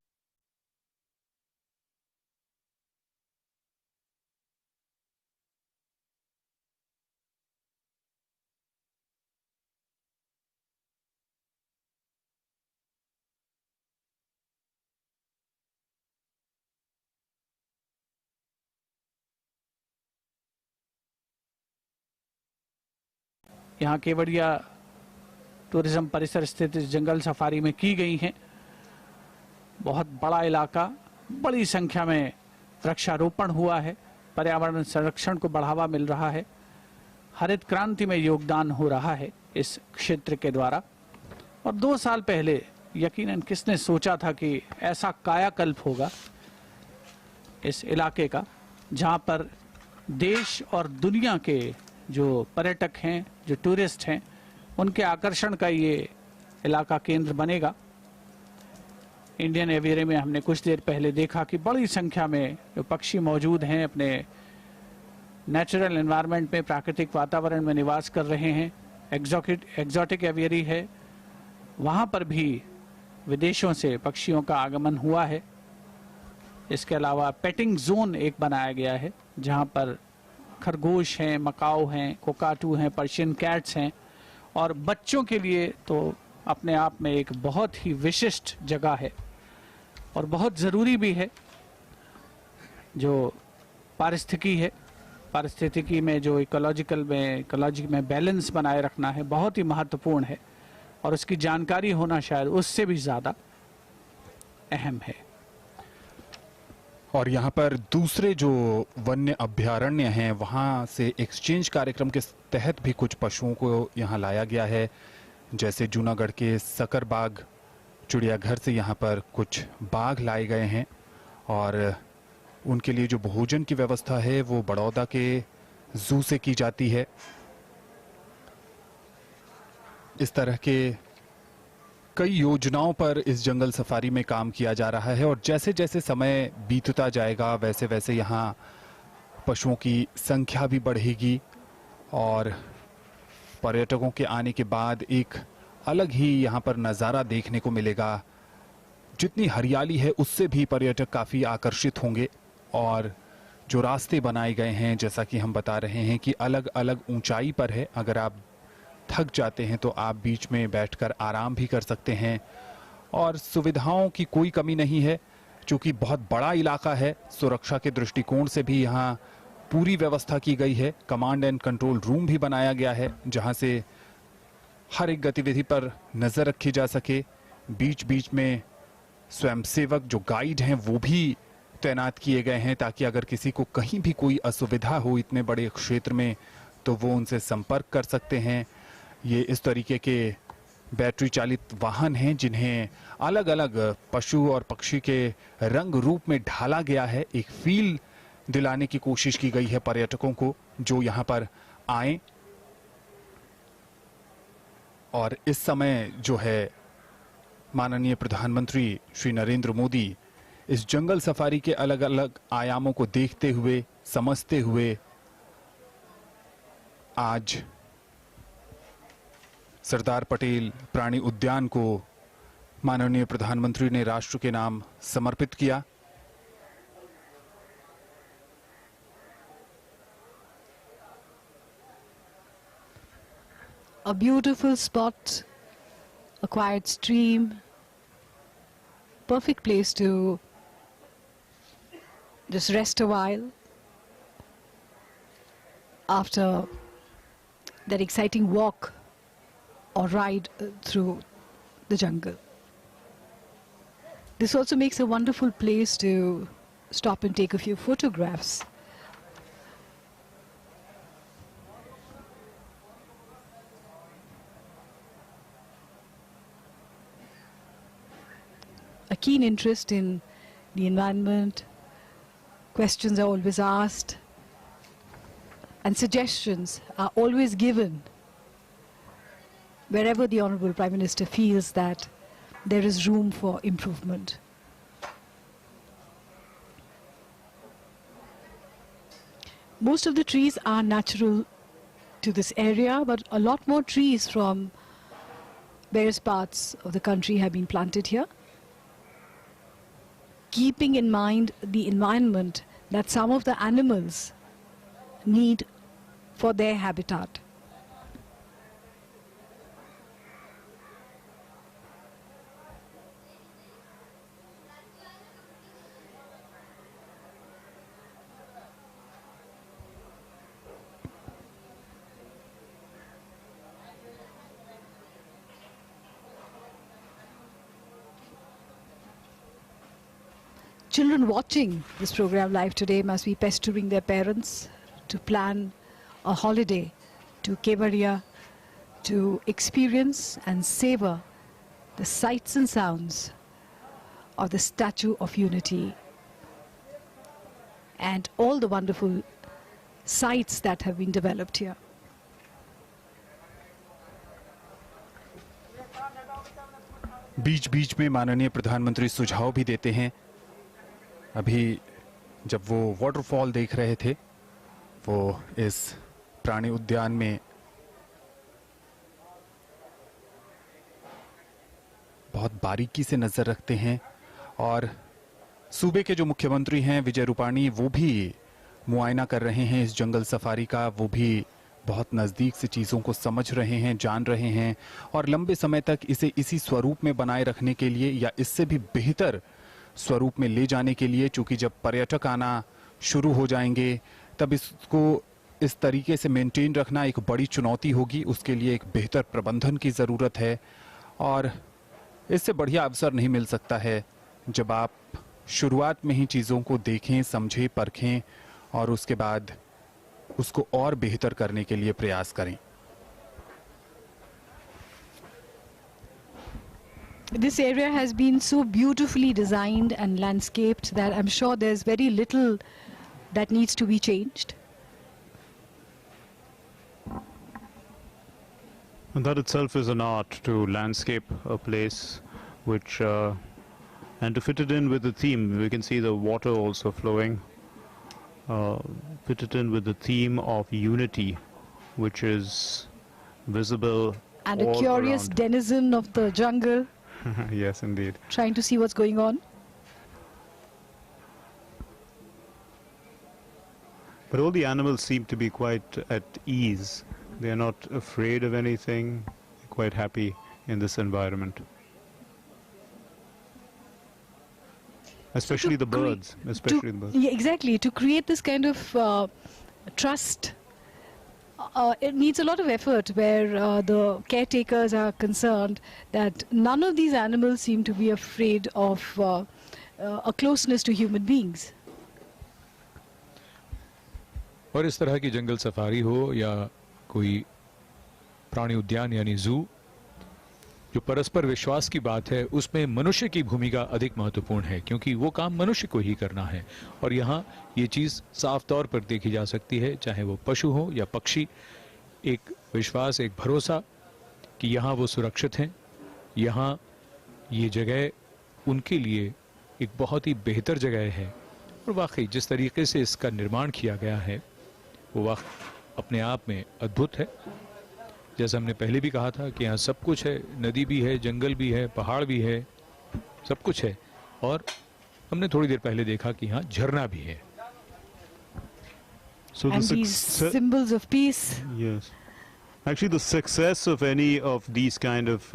यहाँ केवड़िया टूरिज्म परिसर स्थित इस जंगल सफारी में की गई हैं। बहुत बड़ा इलाका, बड़ी संख्या में वृक्षारोपण हुआ है, पर्यावरण संरक्षण को बढ़ावा मिल रहा है, हरित क्रांति में योगदान हो रहा है इस क्षेत्र के द्वारा। और 2 साल पहले यकीनन किसने सोचा था कि ऐसा कायाकल्प होगा इस इलाके का, जहाँ पर देश और दुनिया के जो पर्यटक हैं, जो टूरिस्ट हैं, उनके आकर्षण का ये इलाका केंद्र बनेगा। इंडियन एवियरी में हमने कुछ देर पहले देखा कि बड़ी संख्या में जो पक्षी मौजूद हैं, अपने नेचुरल एनवायरनमेंट में, प्राकृतिक वातावरण में निवास कर रहे हैं। एक्जॉटिक एवियरी है, वहाँ पर भी विदेशों से पक्षियों का आगमन हुआ है। इसके अलावा पेटिंग जोन एक बनाया गया है, जहाँ पर खरगोश हैं, मकाऊ हैं, कोकाटू हैं, पर्शियन कैट्स हैं, और बच्चों के लिए तो अपने आप में एक बहुत ही विशिष्ट जगह है और बहुत ज़रूरी भी है। जो पारिस्थितिकी में जो इकोलॉजी में बैलेंस बनाए रखना है, बहुत ही महत्वपूर्ण है, और उसकी जानकारी होना शायद उससे भी ज़्यादा अहम है। और यहाँ पर दूसरे जो वन्य अभ्यारण्य हैं, वहाँ से एक्सचेंज कार्यक्रम के तहत भी कुछ पशुओं को यहाँ लाया गया है। जैसे जूनागढ़ के सकरबाग चिड़ियाघर से यहाँ पर कुछ बाघ लाए गए हैं, और उनके लिए जो भोजन की व्यवस्था है वो बड़ौदा के जू से की जाती है। इस तरह के कई योजनाओं पर इस जंगल सफारी में काम किया जा रहा है, और जैसे जैसे समय बीतता जाएगा वैसे वैसे यहाँ पशुओं की संख्या भी बढ़ेगी और पर्यटकों के आने के बाद एक अलग ही यहाँ पर नज़ारा देखने को मिलेगा। जितनी हरियाली है उससे भी पर्यटक काफ़ी आकर्षित होंगे और जो रास्ते बनाए गए हैं, जैसा कि हम बता रहे हैं कि अलग अलग ऊंचाई पर है। अगर आप थक जाते हैं तो आप बीच में बैठकर आराम भी कर सकते हैं और सुविधाओं की कोई कमी नहीं है। चूँकि बहुत बड़ा इलाका है, सुरक्षा के दृष्टिकोण से भी यहाँ पूरी व्यवस्था की गई है। कमांड एंड कंट्रोल रूम भी बनाया गया है जहाँ से हर एक गतिविधि पर नज़र रखी जा सके। बीच बीच में स्वयंसेवक जो गाइड हैं वो भी तैनात किए गए हैं ताकि अगर किसी को कहीं भी कोई असुविधा हो इतने बड़े क्षेत्र में तो वो उनसे संपर्क कर सकते हैं। ये इस तरीके के बैटरी चालित वाहन हैं जिन्हें अलग अलग पशु और पक्षी के रंग रूप में ढाला गया है। एक फील दिलाने की कोशिश की गई है पर्यटकों को जो यहाँ पर आए। और इस समय जो है माननीय प्रधानमंत्री श्री नरेंद्र मोदी इस जंगल सफारी के अलग अलग आयामों को देखते हुए, समझते हुए आज सरदार पटेल प्राणी उद्यान को माननीय प्रधानमंत्री ने राष्ट्र के नाम समर्पित किया। A beautiful spot, a quiet stream, perfect place to just rest a while after that exciting walk or ride through the jungle. This also makes a wonderful place to stop and take a few photographs. A keen interest in the environment, questions are always asked, and suggestions are always given wherever the Honorable Prime Minister feels that there is room for improvement. Most of the trees are natural to this area, but a lot more trees from various parts of the country have been planted here, keeping in mind the environment that some of the animals need for their habitat. Children watching this program live today must be pestering their parents to plan a holiday to Kevadia to experience and savor the sights and sounds of the Statue of Unity and all the wonderful sites that have been developed here. बीच बीच में माननीय प्रधानमंत्री सुझाव भी देते हैं। अभी जब वो वाटरफॉल देख रहे थे वो इस प्राणी उद्यान में बहुत बारीकी से नजर रखते हैं और सूबे के जो मुख्यमंत्री हैं विजय रूपाणी वो भी मुआयना कर रहे हैं इस जंगल सफारी का। वो भी बहुत नज़दीक से चीज़ों को समझ रहे हैं, जान रहे हैं और लंबे समय तक इसे इसी स्वरूप में बनाए रखने के लिए या इससे भी बेहतर स्वरूप में ले जाने के लिए, चूँकि जब पर्यटक आना शुरू हो जाएंगे तब इसको इस तरीके से मेंटेन रखना एक बड़ी चुनौती होगी। उसके लिए एक बेहतर प्रबंधन की ज़रूरत है और इससे बढ़िया अवसर नहीं मिल सकता है जब आप शुरुआत में ही चीज़ों को देखें, समझें, परखें और उसके बाद उसको और बेहतर करने के लिए प्रयास करें। This area has been so beautifully designed and landscaped that I'm sure there's very little that needs to be changed. And that itself is an art, to landscape a place which and to fit it in with the theme. We can see the water also flowing fit it in with the theme of unity, which is visible And a all curious around. denizen of the jungle Yes, indeed. trying to see what's going on. But all the animals seem to be quite at ease. They are not afraid of anything, quite happy in this environment. Especially the birds. Especially the birds. Yeah, exactly. To create this kind of trust, it needs a lot of effort where the caretakers are concerned that none of these animals seem to be afraid of a closeness to human beings. और इस तरह की जंगल सफारी हो या कोई प्राणी उद्यान यानी जू, जो परस्पर विश्वास की बात है उसमें मनुष्य की भूमिका अधिक महत्वपूर्ण है, क्योंकि वो काम मनुष्य को ही करना है। और यहाँ ये चीज़ साफ तौर पर देखी जा सकती है, चाहे वो पशु हो या पक्षी, एक विश्वास, एक भरोसा कि यहाँ वो सुरक्षित हैं, यहाँ ये जगह उनके लिए एक बहुत ही बेहतर जगह है। और वाकई जिस तरीके से इसका निर्माण किया गया है वो वक्त अपने आप में अद्भुत है। जैसा हमने पहले भी कहा था कि यहाँ सब कुछ है, नदी भी है, जंगल भी है, पहाड़ भी है, सब कुछ है। और हमने थोड़ी देर पहले देखा कि यहाँ झरना भी है। So And the these success, symbols of peace. yes, actually the success of any of these kind of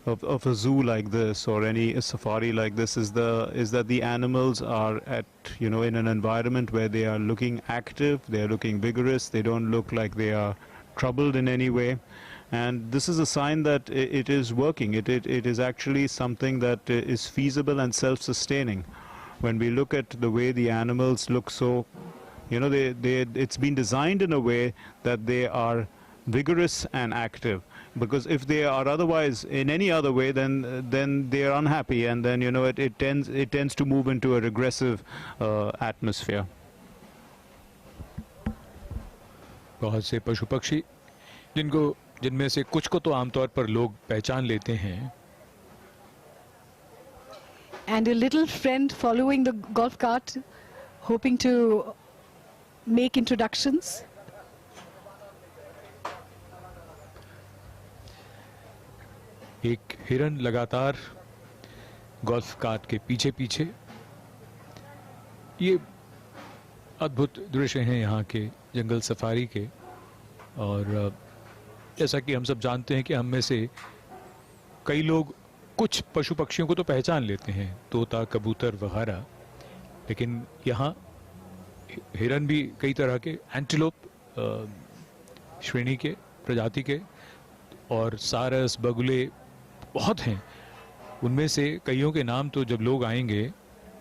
of a zoo like this or any safari like this is that the animals are at, you know, in an environment where they are looking active, they are looking vigorous, they don't look like they are troubled in any way. And this is a sign that it is working. It is actually something that is feasible and self-sustaining. When we look at the way the animals look, so, you know, it's been designed in a way that they are vigorous and active. Because if they are otherwise in any other way, then they are unhappy, and then, you know, it tends to move into a regressive atmosphere. बहुत से पशु पक्षी जिनमें से कुछ को तो आमतौर पर लोग पहचान लेते हैं। And a little friend following the golf cart, hoping to make introductions. एक हिरन लगातार गोल्फ कार्ट के पीछे पीछे। ये अद्भुत दृश्य हैं यहाँ के जंगल सफारी के। और जैसा कि हम सब जानते हैं कि हम में से कई लोग कुछ पशु पक्षियों को तो पहचान लेते हैं, तोता, कबूतर वगैरह, लेकिन यहाँ हिरन भी कई तरह के, एंटीलोप श्रेणी के, प्रजाति के, और सारस, बगुले बहुत हैं। उनमें से कईयों के नाम तो जब लोग आएंगे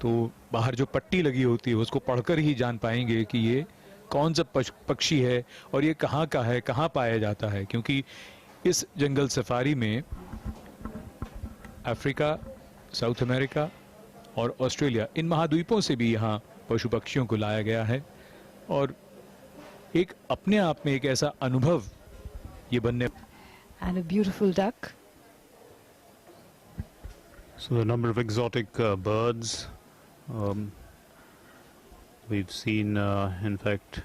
तो बाहर जो पट्टी लगी होती है उसको पढ़कर ही जान पाएंगे कि ये कौन सा पक्षी है और ये कहाँ का है, कहाँ पाया जाता है। क्योंकि इस जंगल सफारी में अफ्रीका, साउथ अमेरिका और ऑस्ट्रेलिया, इन महाद्वीपों से भी यहाँ पशु पक्षियों को लाया गया है। और एक अपने आप में एक ऐसा अनुभव ये बनने। And a beautiful duck. So a number of exotic birds. We've seen, in fact,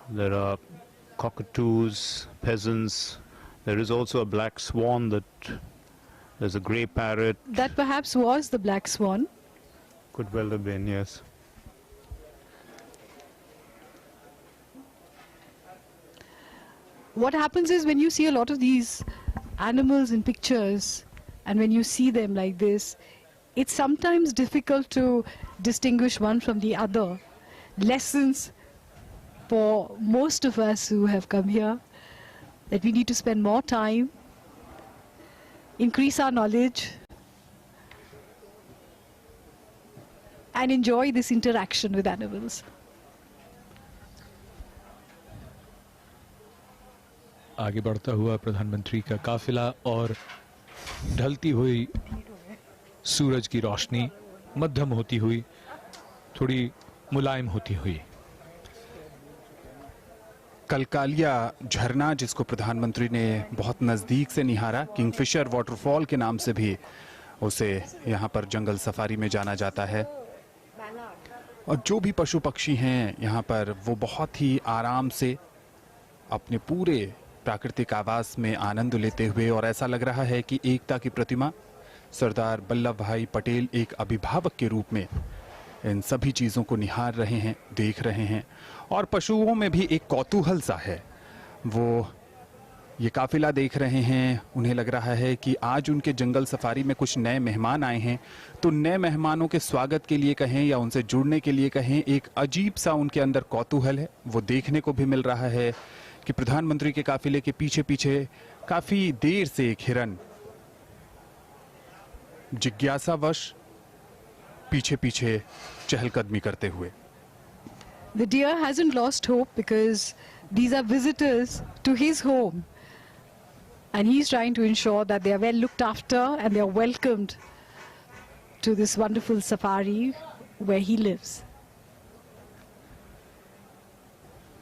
there are cockatoos, pheasants. There is also a black swan. There's a grey parrot. That perhaps was the black swan. Could well have been, yes. What happens is when you see a lot of these animals in pictures and when you see them like this, it's sometimes difficult to distinguish one from the other. Lessons for most of us who have come here, that we need to spend more time, increase our knowledge, and enjoy this interaction with animals. आगे बढ़ता हुआ प्रधानमंत्री का काफिला और ढलती हुई सूरज की रोशनी मध्यम होती हुई, थोड़ी मुलायम होती हुई। कलकालिया झरना, जिसको प्रधानमंत्री ने बहुत नज़दीक से निहारा, किंगफिशर वाटरफॉल के नाम से भी उसे यहाँ पर जंगल सफारी में जाना जाता है। और जो भी पशु पक्षी हैं यहाँ पर, वो बहुत ही आराम से अपने पूरे प्राकृतिक आवास में आनंद लेते हुए, और ऐसा लग रहा है कि एकता की प्रतिमा सरदार वल्लभ भाई पटेल एक अभिभावक के रूप में इन सभी चीज़ों को निहार रहे हैं, देख रहे हैं। और पशुओं में भी एक कौतूहल सा है, वो ये काफिला देख रहे हैं। उन्हें लग रहा है कि आज उनके जंगल सफारी में कुछ नए मेहमान आए हैं, तो नए मेहमानों के स्वागत के लिए कहें या उनसे जुड़ने के लिए कहें, एक अजीब सा उनके अंदर कौतूहल है। वो देखने को भी मिल रहा है कि प्रधानमंत्री के काफिले के पीछे पीछे काफी देर से एक हिरन जिज्ञासावश पीछे पीछे चहलकदमी करते हुए। The deer hasn't lost hope because these are visitors to his home. And he's trying to ensure that they are well looked after and they are welcomed to this wonderful safari where he lives.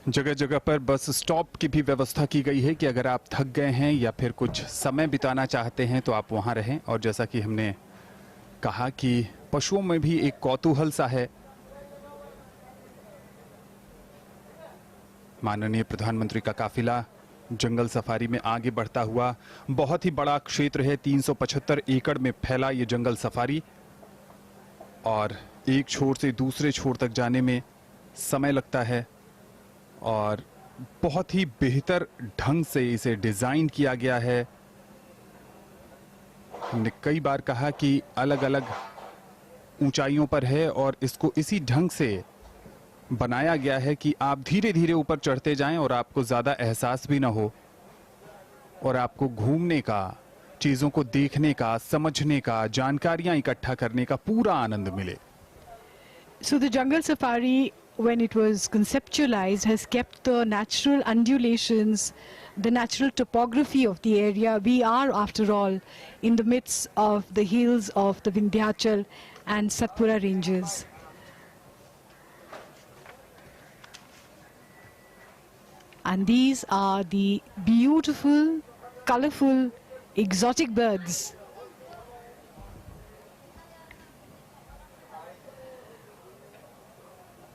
जगह जगह पर बस स्टॉप की भी व्यवस्था की गई है कि अगर आप थक गए हैं या फिर कुछ समय बिताना चाहते हैं तो आप वहां रहें। और जैसा कि हमने कहा कि पशुओं में भी एक कौतूहल सा है। माननीय प्रधानमंत्री का काफिला जंगल सफारी में आगे बढ़ता हुआ, बहुत ही बड़ा क्षेत्र है, 375 एकड़ में फैला ये जंगल सफारी, और एक छोर से दूसरे छोर तक जाने में समय लगता है। और बहुत ही बेहतर ढंग से इसे डिजाइन किया गया है। हमने कई बार कहा कि अलग अलग ऊंचाइयों पर है और इसको इसी ढंग से बनाया गया है कि आप धीरे धीरे ऊपर चढ़ते जाएं और आपको ज्यादा एहसास भी ना हो, और आपको घूमने का, चीजों को देखने का, समझने का, जानकारियां इकट्ठा करने का पूरा आनंद मिले। So the jungle safari, when it was conceptualized, has kept the natural undulations, the natural topography of the area. We are, after all, in the midst of the hills of the Vindhyachal and Satpura ranges. And these are the beautiful, colorful, exotic birds.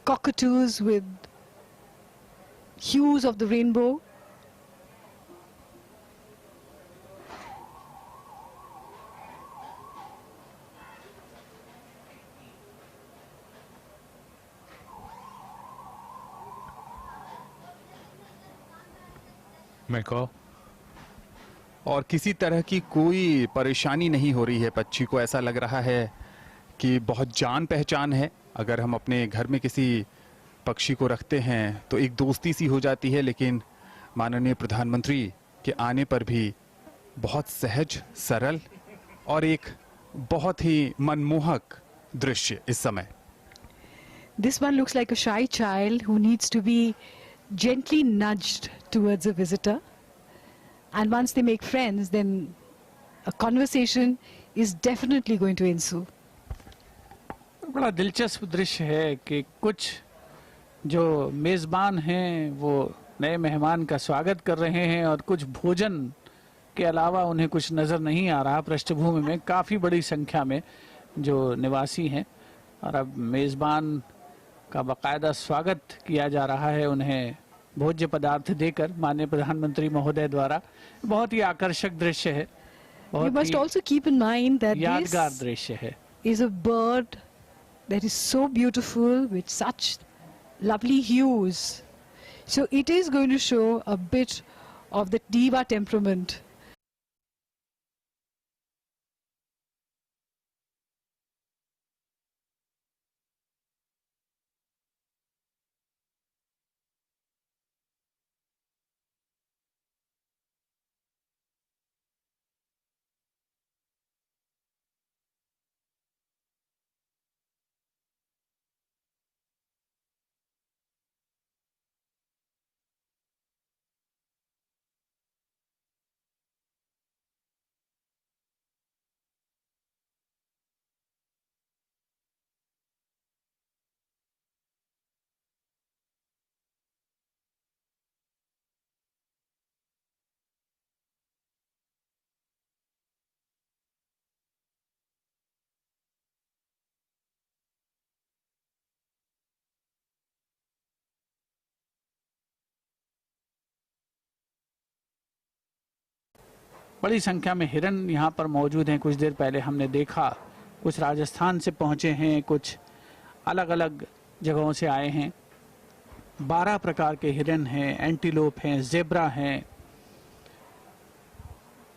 Cockatoos with hues of the rainbow. मैं और किसी तरह की कोई परेशानी नहीं हो रही है पक्षी को। ऐसा लग रहा है कि बहुत जान पहचान है। अगर हम अपने घर में किसी पक्षी को रखते हैं तो एक दोस्ती सी हो जाती है, लेकिन माननीय प्रधानमंत्री के आने पर भी बहुत सहज, सरल और एक बहुत ही मनमोहक दृश्य इस समय। This one looks like a shy child who needs to be gently nudged towards a visitor. And once they make friends, then a conversation is definitely going to ensue. बड़ा दिलचस्प दृश्य है कि कुछ जो मेज़बान हैं वो नए मेहमान का स्वागत कर रहे हैं और कुछ भोजन के अलावा उन्हें कुछ नज़र नहीं आ रहा। पृष्ठभूमि में काफ़ी बड़ी संख्या में जो निवासी हैं और अब मेज़बान का बाकायदा स्वागत किया जा रहा है उन्हें भोज्य पदार्थ देकर माननीय प्रधानमंत्री महोदय द्वारा। बहुत ही आकर्षक दृश्य है, You बहुत must he also keep in mind that यादगार this दृश्य है। is a bird that is so beautiful with such lovely hues. So it is going to show a bit of the diva temperament. बड़ी संख्या में हिरन यहाँ पर मौजूद हैं। कुछ देर पहले हमने देखा, कुछ राजस्थान से पहुँचे हैं, कुछ अलग अलग जगहों से आए हैं। 12 प्रकार के हिरन हैं, एंटीलोप हैं, ज़ेब्रा हैं।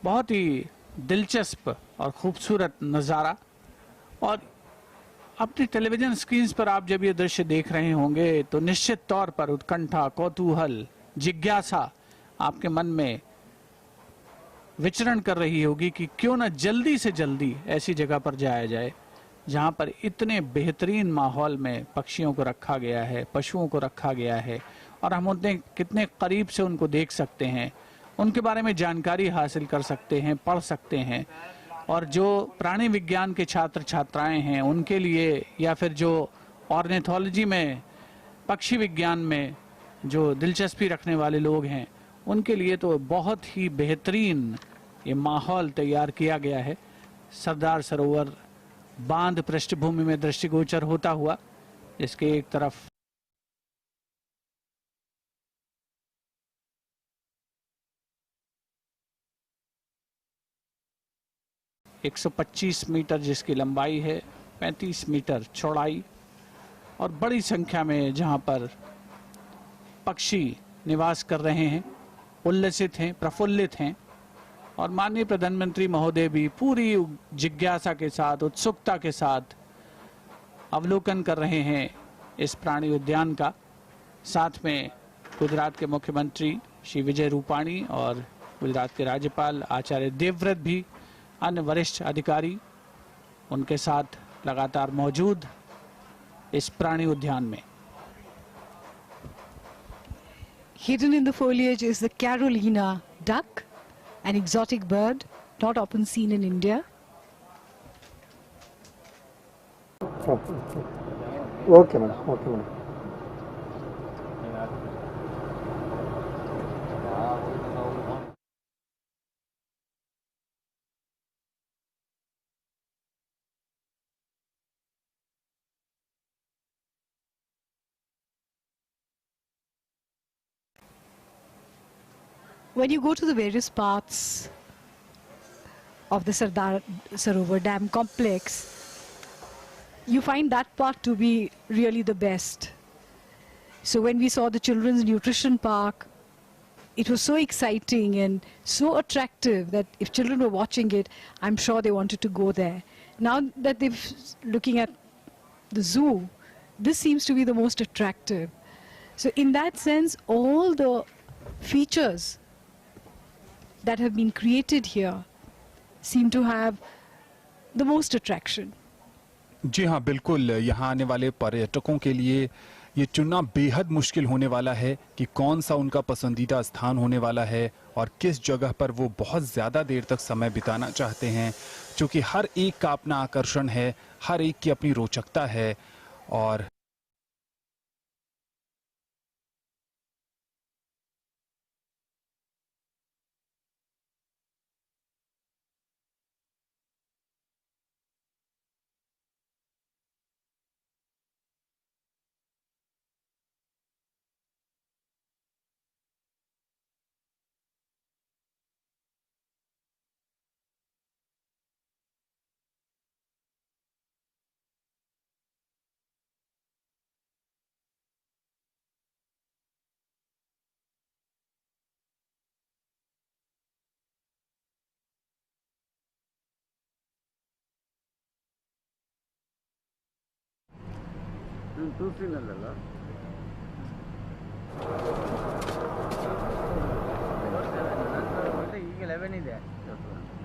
बहुत ही दिलचस्प और खूबसूरत नज़ारा। और अपनी टेलीविज़न स्क्रीन्स पर आप जब ये दृश्य देख रहे होंगे तो निश्चित तौर पर उत्कंठा, कौतूहल, जिज्ञासा आपके मन में विचरण कर रही होगी कि क्यों न जल्दी से जल्दी ऐसी जगह पर जाया जाए जहां पर इतने बेहतरीन माहौल में पक्षियों को रखा गया है, पशुओं को रखा गया है, और हम उतने कितने करीब से उनको देख सकते हैं, उनके बारे में जानकारी हासिल कर सकते हैं, पढ़ सकते हैं। और जो प्राणी विज्ञान के छात्र छात्राएं हैं उनके लिए, या फिर जो ऑर्निथोलॉजी में, पक्षी विज्ञान में जो दिलचस्पी रखने वाले लोग हैं, उनके लिए तो बहुत ही बेहतरीन ये माहौल तैयार किया गया है। सरदार सरोवर बांध पृष्ठभूमि में दृष्टिगोचर होता हुआ, जिसके एक तरफ एक 125 मीटर जिसकी लंबाई है, 35 मीटर चौड़ाई, और बड़ी संख्या में जहां पर पक्षी निवास कर रहे हैं, उल्लसित हैं, प्रफुल्लित हैं। और माननीय प्रधानमंत्री महोदय भी पूरी जिज्ञासा के साथ, उत्सुकता के साथ अवलोकन कर रहे हैं इस प्राणी उद्यान का। साथ में गुजरात के मुख्यमंत्री श्री विजय रूपाणी और गुजरात के राज्यपाल आचार्य देवव्रत भी, अन्य वरिष्ठ अधिकारी उनके साथ लगातार मौजूद इस प्राणी उद्यान में। Hidden in the foliage is the Carolina duck, an exotic bird not often seen in India. Okay, madam. Okay, madam. When you go to the various parts of the Sardar Sarovar Dam complex, you find that part to be really the best. So when we saw the children's nutrition park, it was so exciting and so attractive that if children were watching it, I'm sure they wanted to go there. Now that they're looking at the zoo, this seems to be the most attractive. So in that sense, all the features that have been created here seem to have the most attraction. जी हाँ, बिल्कुल। यहाँ आने वाले पर्यटकों के लिए ये चुनना बेहद मुश्किल होने वाला है कि कौन सा उनका पसंदीदा स्थान होने वाला है और किस जगह पर वो बहुत ज़्यादा देर तक समय बिताना चाहते हैं, क्योंकि हर एक का अपना आकर्षण है, हर एक की अपनी रोचकता है। और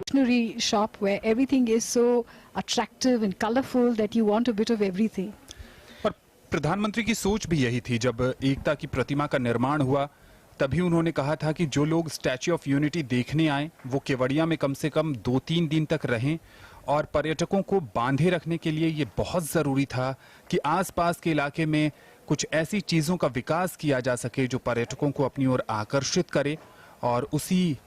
Stationery shop where everything is so attractive and colorful that you want a bit of everything. और प्रधानमंत्री की सोच भी यही थी। जब एकता की प्रतिमा का निर्माण हुआ तभी उन्होंने कहा था कि जो लोग स्टैच्यू ऑफ यूनिटी देखने आए वो केवड़िया में कम से कम 2-3 दिन तक रहें, और पर्यटकों को बांधे रखने के लिए ये बहुत ज़रूरी था कि आसपास के इलाके में कुछ ऐसी चीज़ों का विकास किया जा सके जो पर्यटकों को अपनी ओर आकर्षित करे। और उसी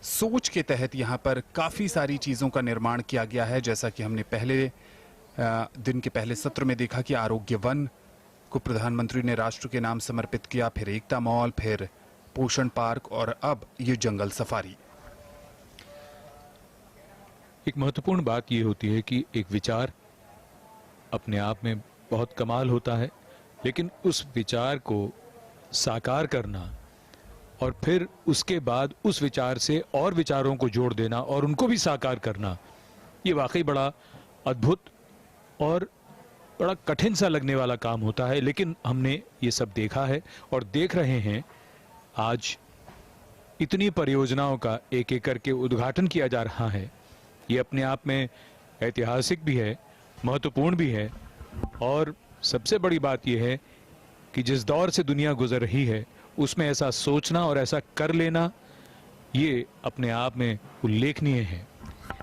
सोच के तहत यहाँ पर काफ़ी सारी चीज़ों का निर्माण किया गया है। जैसा कि हमने पहले दिन के पहले सत्र में देखा कि आरोग्य वन को प्रधानमंत्री ने राष्ट्र के नाम समर्पित किया, फिर एकता मॉल, फिर पोषण पार्क और अब ये जंगल सफारी। एक महत्वपूर्ण बात यह होती है कि एक विचार अपने आप में बहुत कमाल होता है, लेकिन उस विचार को साकार करना और फिर उसके बाद उस विचार से और विचारों को जोड़ देना और उनको भी साकार करना, ये वाकई बड़ा अद्भुत और बड़ा कठिन सा लगने वाला काम होता है। लेकिन हमने ये सब देखा है और देख रहे हैं। आज इतनी परियोजनाओं का एक एक करके उद्घाटन किया जा रहा है। ये अपने आप में ऐतिहासिक भी है, महत्वपूर्ण भी है, और सबसे बड़ी बात यह है कि जिस दौर से दुनिया गुजर रही है उसमें ऐसा सोचना और ऐसा कर लेना, ये अपने आप में उल्लेखनीय है।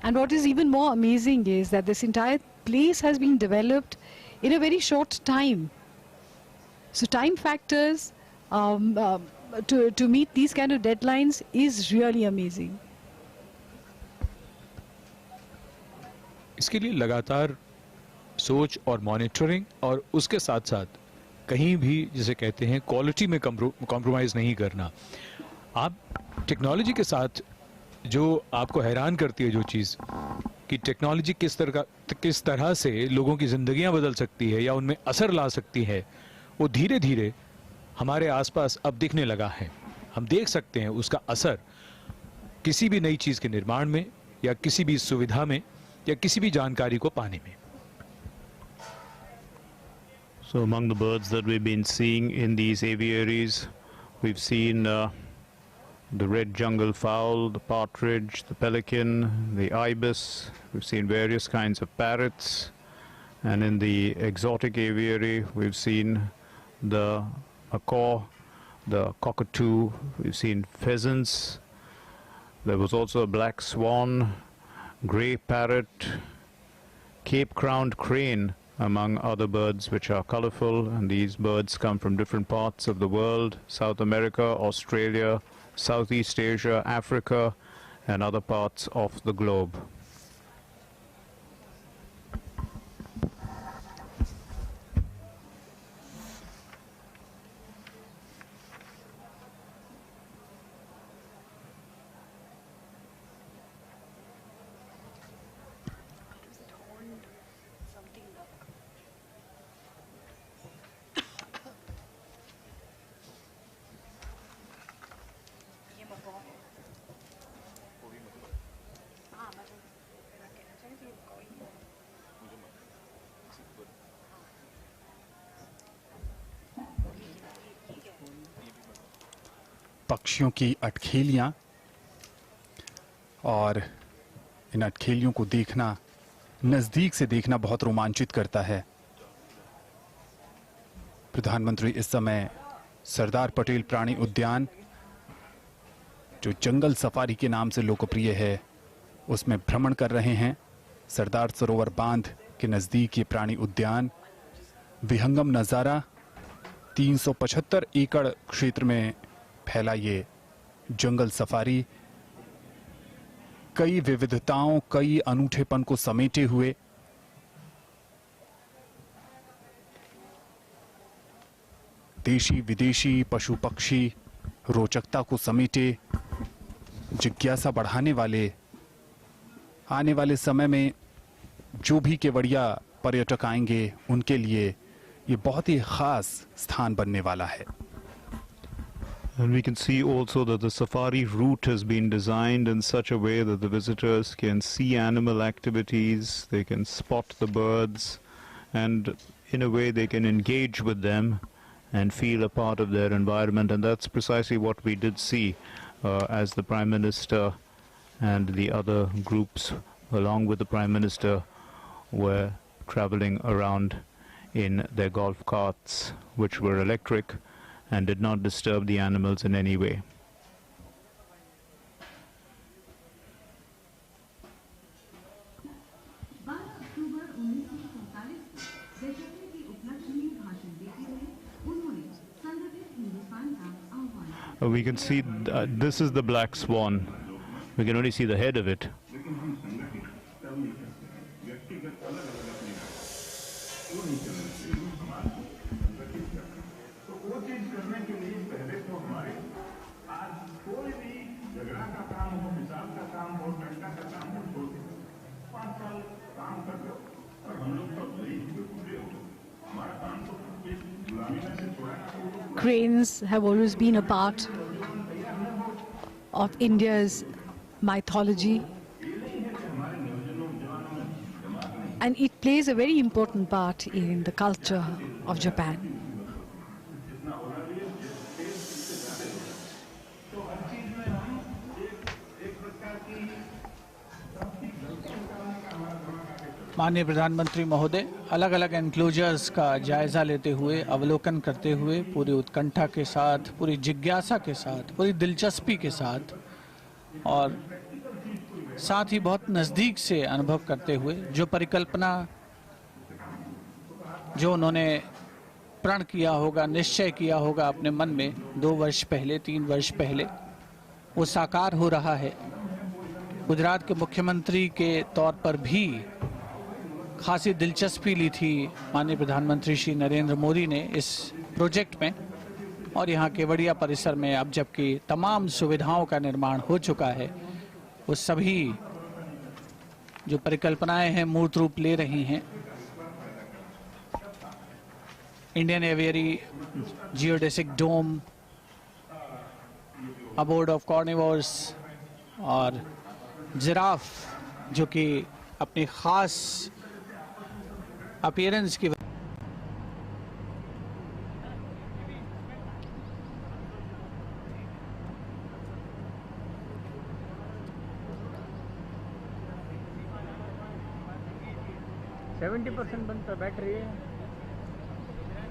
And what is even more amazing is that this entire place has been developed in a very short time. So time factors to meet these kind of deadlines is really amazing. इसके लिए लगातार सोच और मॉनिटरिंग और उसके साथ साथ कहीं भी जिसे कहते हैं क्वालिटी में कॉम्प्रोमाइज नहीं करना। आप टेक्नोलॉजी के साथ जो आपको हैरान करती है जो चीज़ कि टेक्नोलॉजी किस तरह से लोगों की ज़िंदगियां बदल सकती है या उनमें असर ला सकती है, वो धीरे धीरे हमारे आसपास अब दिखने लगा है। हम देख सकते हैं उसका असर किसी भी नई चीज़ के निर्माण में या किसी भी सुविधा में या किसी भी जानकारी को पाने में। So among the birds that we've been seeing in these aviaries, we've seen the red jungle fowl, the partridge, the pelican, the ibis. We've seen various kinds of parrots, and in the exotic aviary we've seen the macaw, the cockatoo, we've seen pheasants. There was also a black swan, grey parrot, Cape-crowned crane, among other birds which are colorful, and these birds come from different parts of the world: South America, Australia, Southeast Asia, Africa, and other parts of the globe. पक्षियों की अटखेलियां, और इन अटखेलियों को देखना, नजदीक से देखना बहुत रोमांचित करता है। प्रधानमंत्री इस समय सरदार पटेल प्राणी उद्यान, जो जंगल सफारी के नाम से लोकप्रिय है, उसमें भ्रमण कर रहे हैं। सरदार सरोवर बांध के नजदीक ये प्राणी उद्यान, विहंगम नज़ारा, 375 एकड़ क्षेत्र में फैला ये जंगल सफारी, कई विविधताओं, कई अनूठेपन को समेटे हुए। देशी विदेशी पशु पक्षी रोचकता को समेटे, जिज्ञासा बढ़ाने वाले, आने वाले समय में जो भी केवड़िया पर्यटक आएंगे उनके लिए ये बहुत ही खास स्थान बनने वाला है। And we can see also that the safari route has been designed in such a way that the visitors can see animal activities, they can spot the birds, and in a way they can engage with them and feel a part of their environment. And that's precisely what we did see as the Prime Minister and the other groups along with the Prime Minister were traveling around in their golf carts, which were electric and did not disturb the animals in any way. We can see this is the black swan. We can only see the head of it. cranes have always been a part of India's mythology, and it plays a very important part in the culture of Japan. माननीय प्रधानमंत्री महोदय अलग अलग एनक्लोजर्स का जायजा लेते हुए, अवलोकन करते हुए, पूरी उत्कंठा के साथ, पूरी जिज्ञासा के साथ, पूरी दिलचस्पी के साथ और साथ ही बहुत नज़दीक से अनुभव करते हुए जो परिकल्पना, जो उन्होंने प्रण किया होगा, निश्चय किया होगा अपने मन में 2 वर्ष पहले, 3 वर्ष पहले, वो साकार हो रहा है। गुजरात के मुख्यमंत्री के तौर पर भी खासी दिलचस्पी ली थी माननीय प्रधानमंत्री श्री नरेंद्र मोदी ने इस प्रोजेक्ट में, और यहाँ केवड़िया परिसर में अब जबकि तमाम सुविधाओं का निर्माण हो चुका है, वो सभी जो परिकल्पनाएं हैं मूर्त रूप ले रही हैं। Indian aviary geodesic dome, abode of carnivores और जिराफ जो कि अपनी खास अपीयरेंस की ಬಂತ ಬ್ಯಾಟ್ರಿ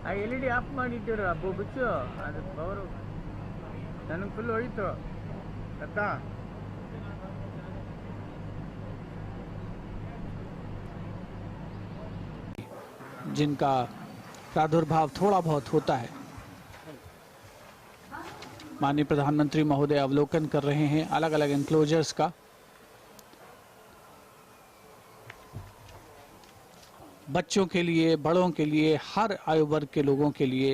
ಆ LED ಆಫ್ ಮಾಡಿಟ್ಟಿರು ಅಬ್ಬು ಬಿಚ್ಚು ಅದು ಪವರ್ ನನಗೆ ಫುಲ್ ಹೋಯಿತು ಅಕ್ಕ जिनका प्रादुर्भाव थोड़ा बहुत होता है। माननीय प्रधानमंत्री महोदय अवलोकन कर रहे हैं अलग अलग एनक्लोजर्स का। बच्चों के लिए, बड़ों के लिए, हर आयु वर्ग के लोगों के लिए,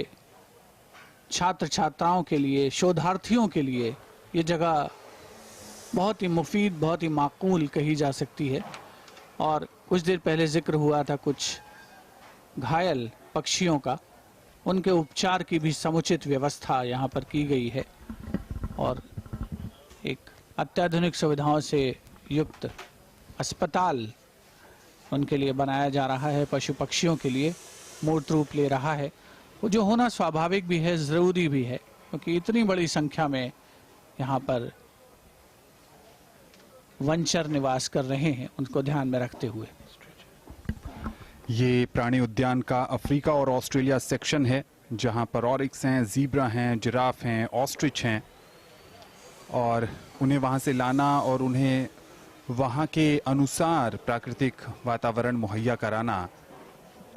छात्र छात्राओं के लिए, शोधार्थियों के लिए ये जगह बहुत ही मुफीद, बहुत ही माकूल कही जा सकती है। और कुछ देर पहले जिक्र हुआ था कुछ घायल पक्षियों का, उनके उपचार की भी समुचित व्यवस्था यहाँ पर की गई है और एक अत्याधुनिक सुविधाओं से युक्त अस्पताल उनके लिए बनाया जा रहा है, पशु पक्षियों के लिए मूर्त रूप ले रहा है। वो जो होना स्वाभाविक भी है, ज़रूरी भी है, क्योंकि इतनी बड़ी संख्या में यहाँ पर वनचर निवास कर रहे हैं, उनको ध्यान में रखते हुए। ये प्राणी उद्यान का अफ्रीका और ऑस्ट्रेलिया सेक्शन है, जहां पर ऑरिक्स हैं, ज़ीब्रा हैं, जिराफ हैं, ऑस्ट्रिच हैं, और उन्हें वहां से लाना और उन्हें वहां के अनुसार प्राकृतिक वातावरण मुहैया कराना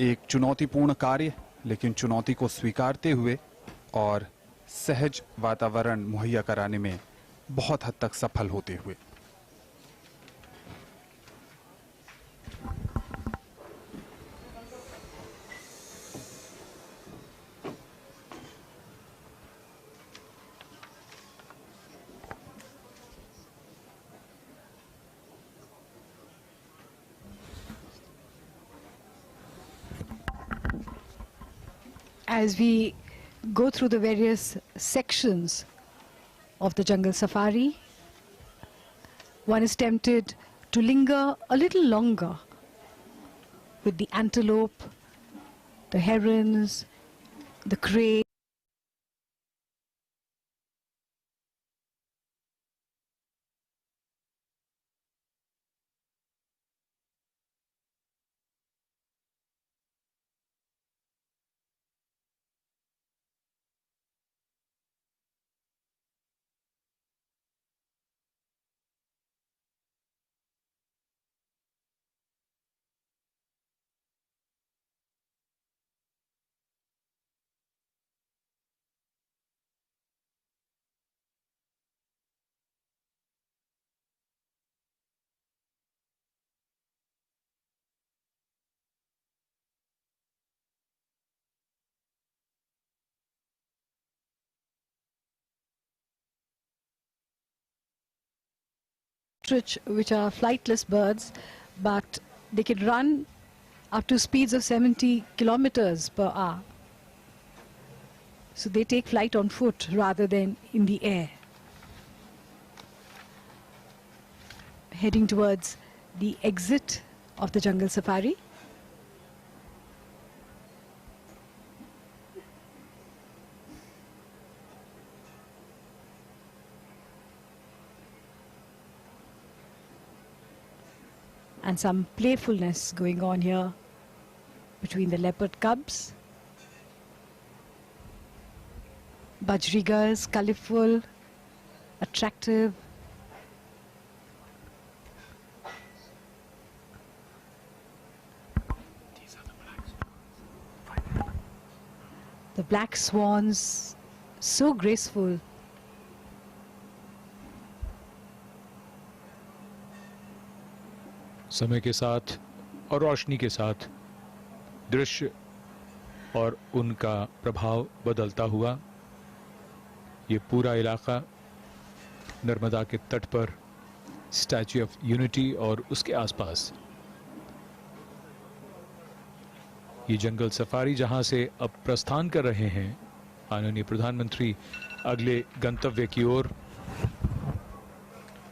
एक चुनौतीपूर्ण कार्य, लेकिन चुनौती को स्वीकारते हुए और सहज वातावरण मुहैया कराने में बहुत हद तक सफल होते हुए। As we go through the various sections of the jungle safari, one is tempted to linger a little longer with the antelope, the herons, the crane. Which are flightless birds, but they can run up to speeds of 70 kilometers per hour. So they take flight on foot rather than in the air. Heading towards the exit of the jungle safari. And some playfulness going on here between the leopard cubs. Bajrigas, colorful, attractive. The black swans, so graceful. समय के साथ और रोशनी के साथ दृश्य और उनका प्रभाव बदलता हुआ ये पूरा इलाका नर्मदा के तट पर स्टैच्यू ऑफ यूनिटी और उसके आसपास ये जंगल सफारी जहां से अब प्रस्थान कर रहे हैं माननीय प्रधानमंत्री अगले गंतव्य की ओर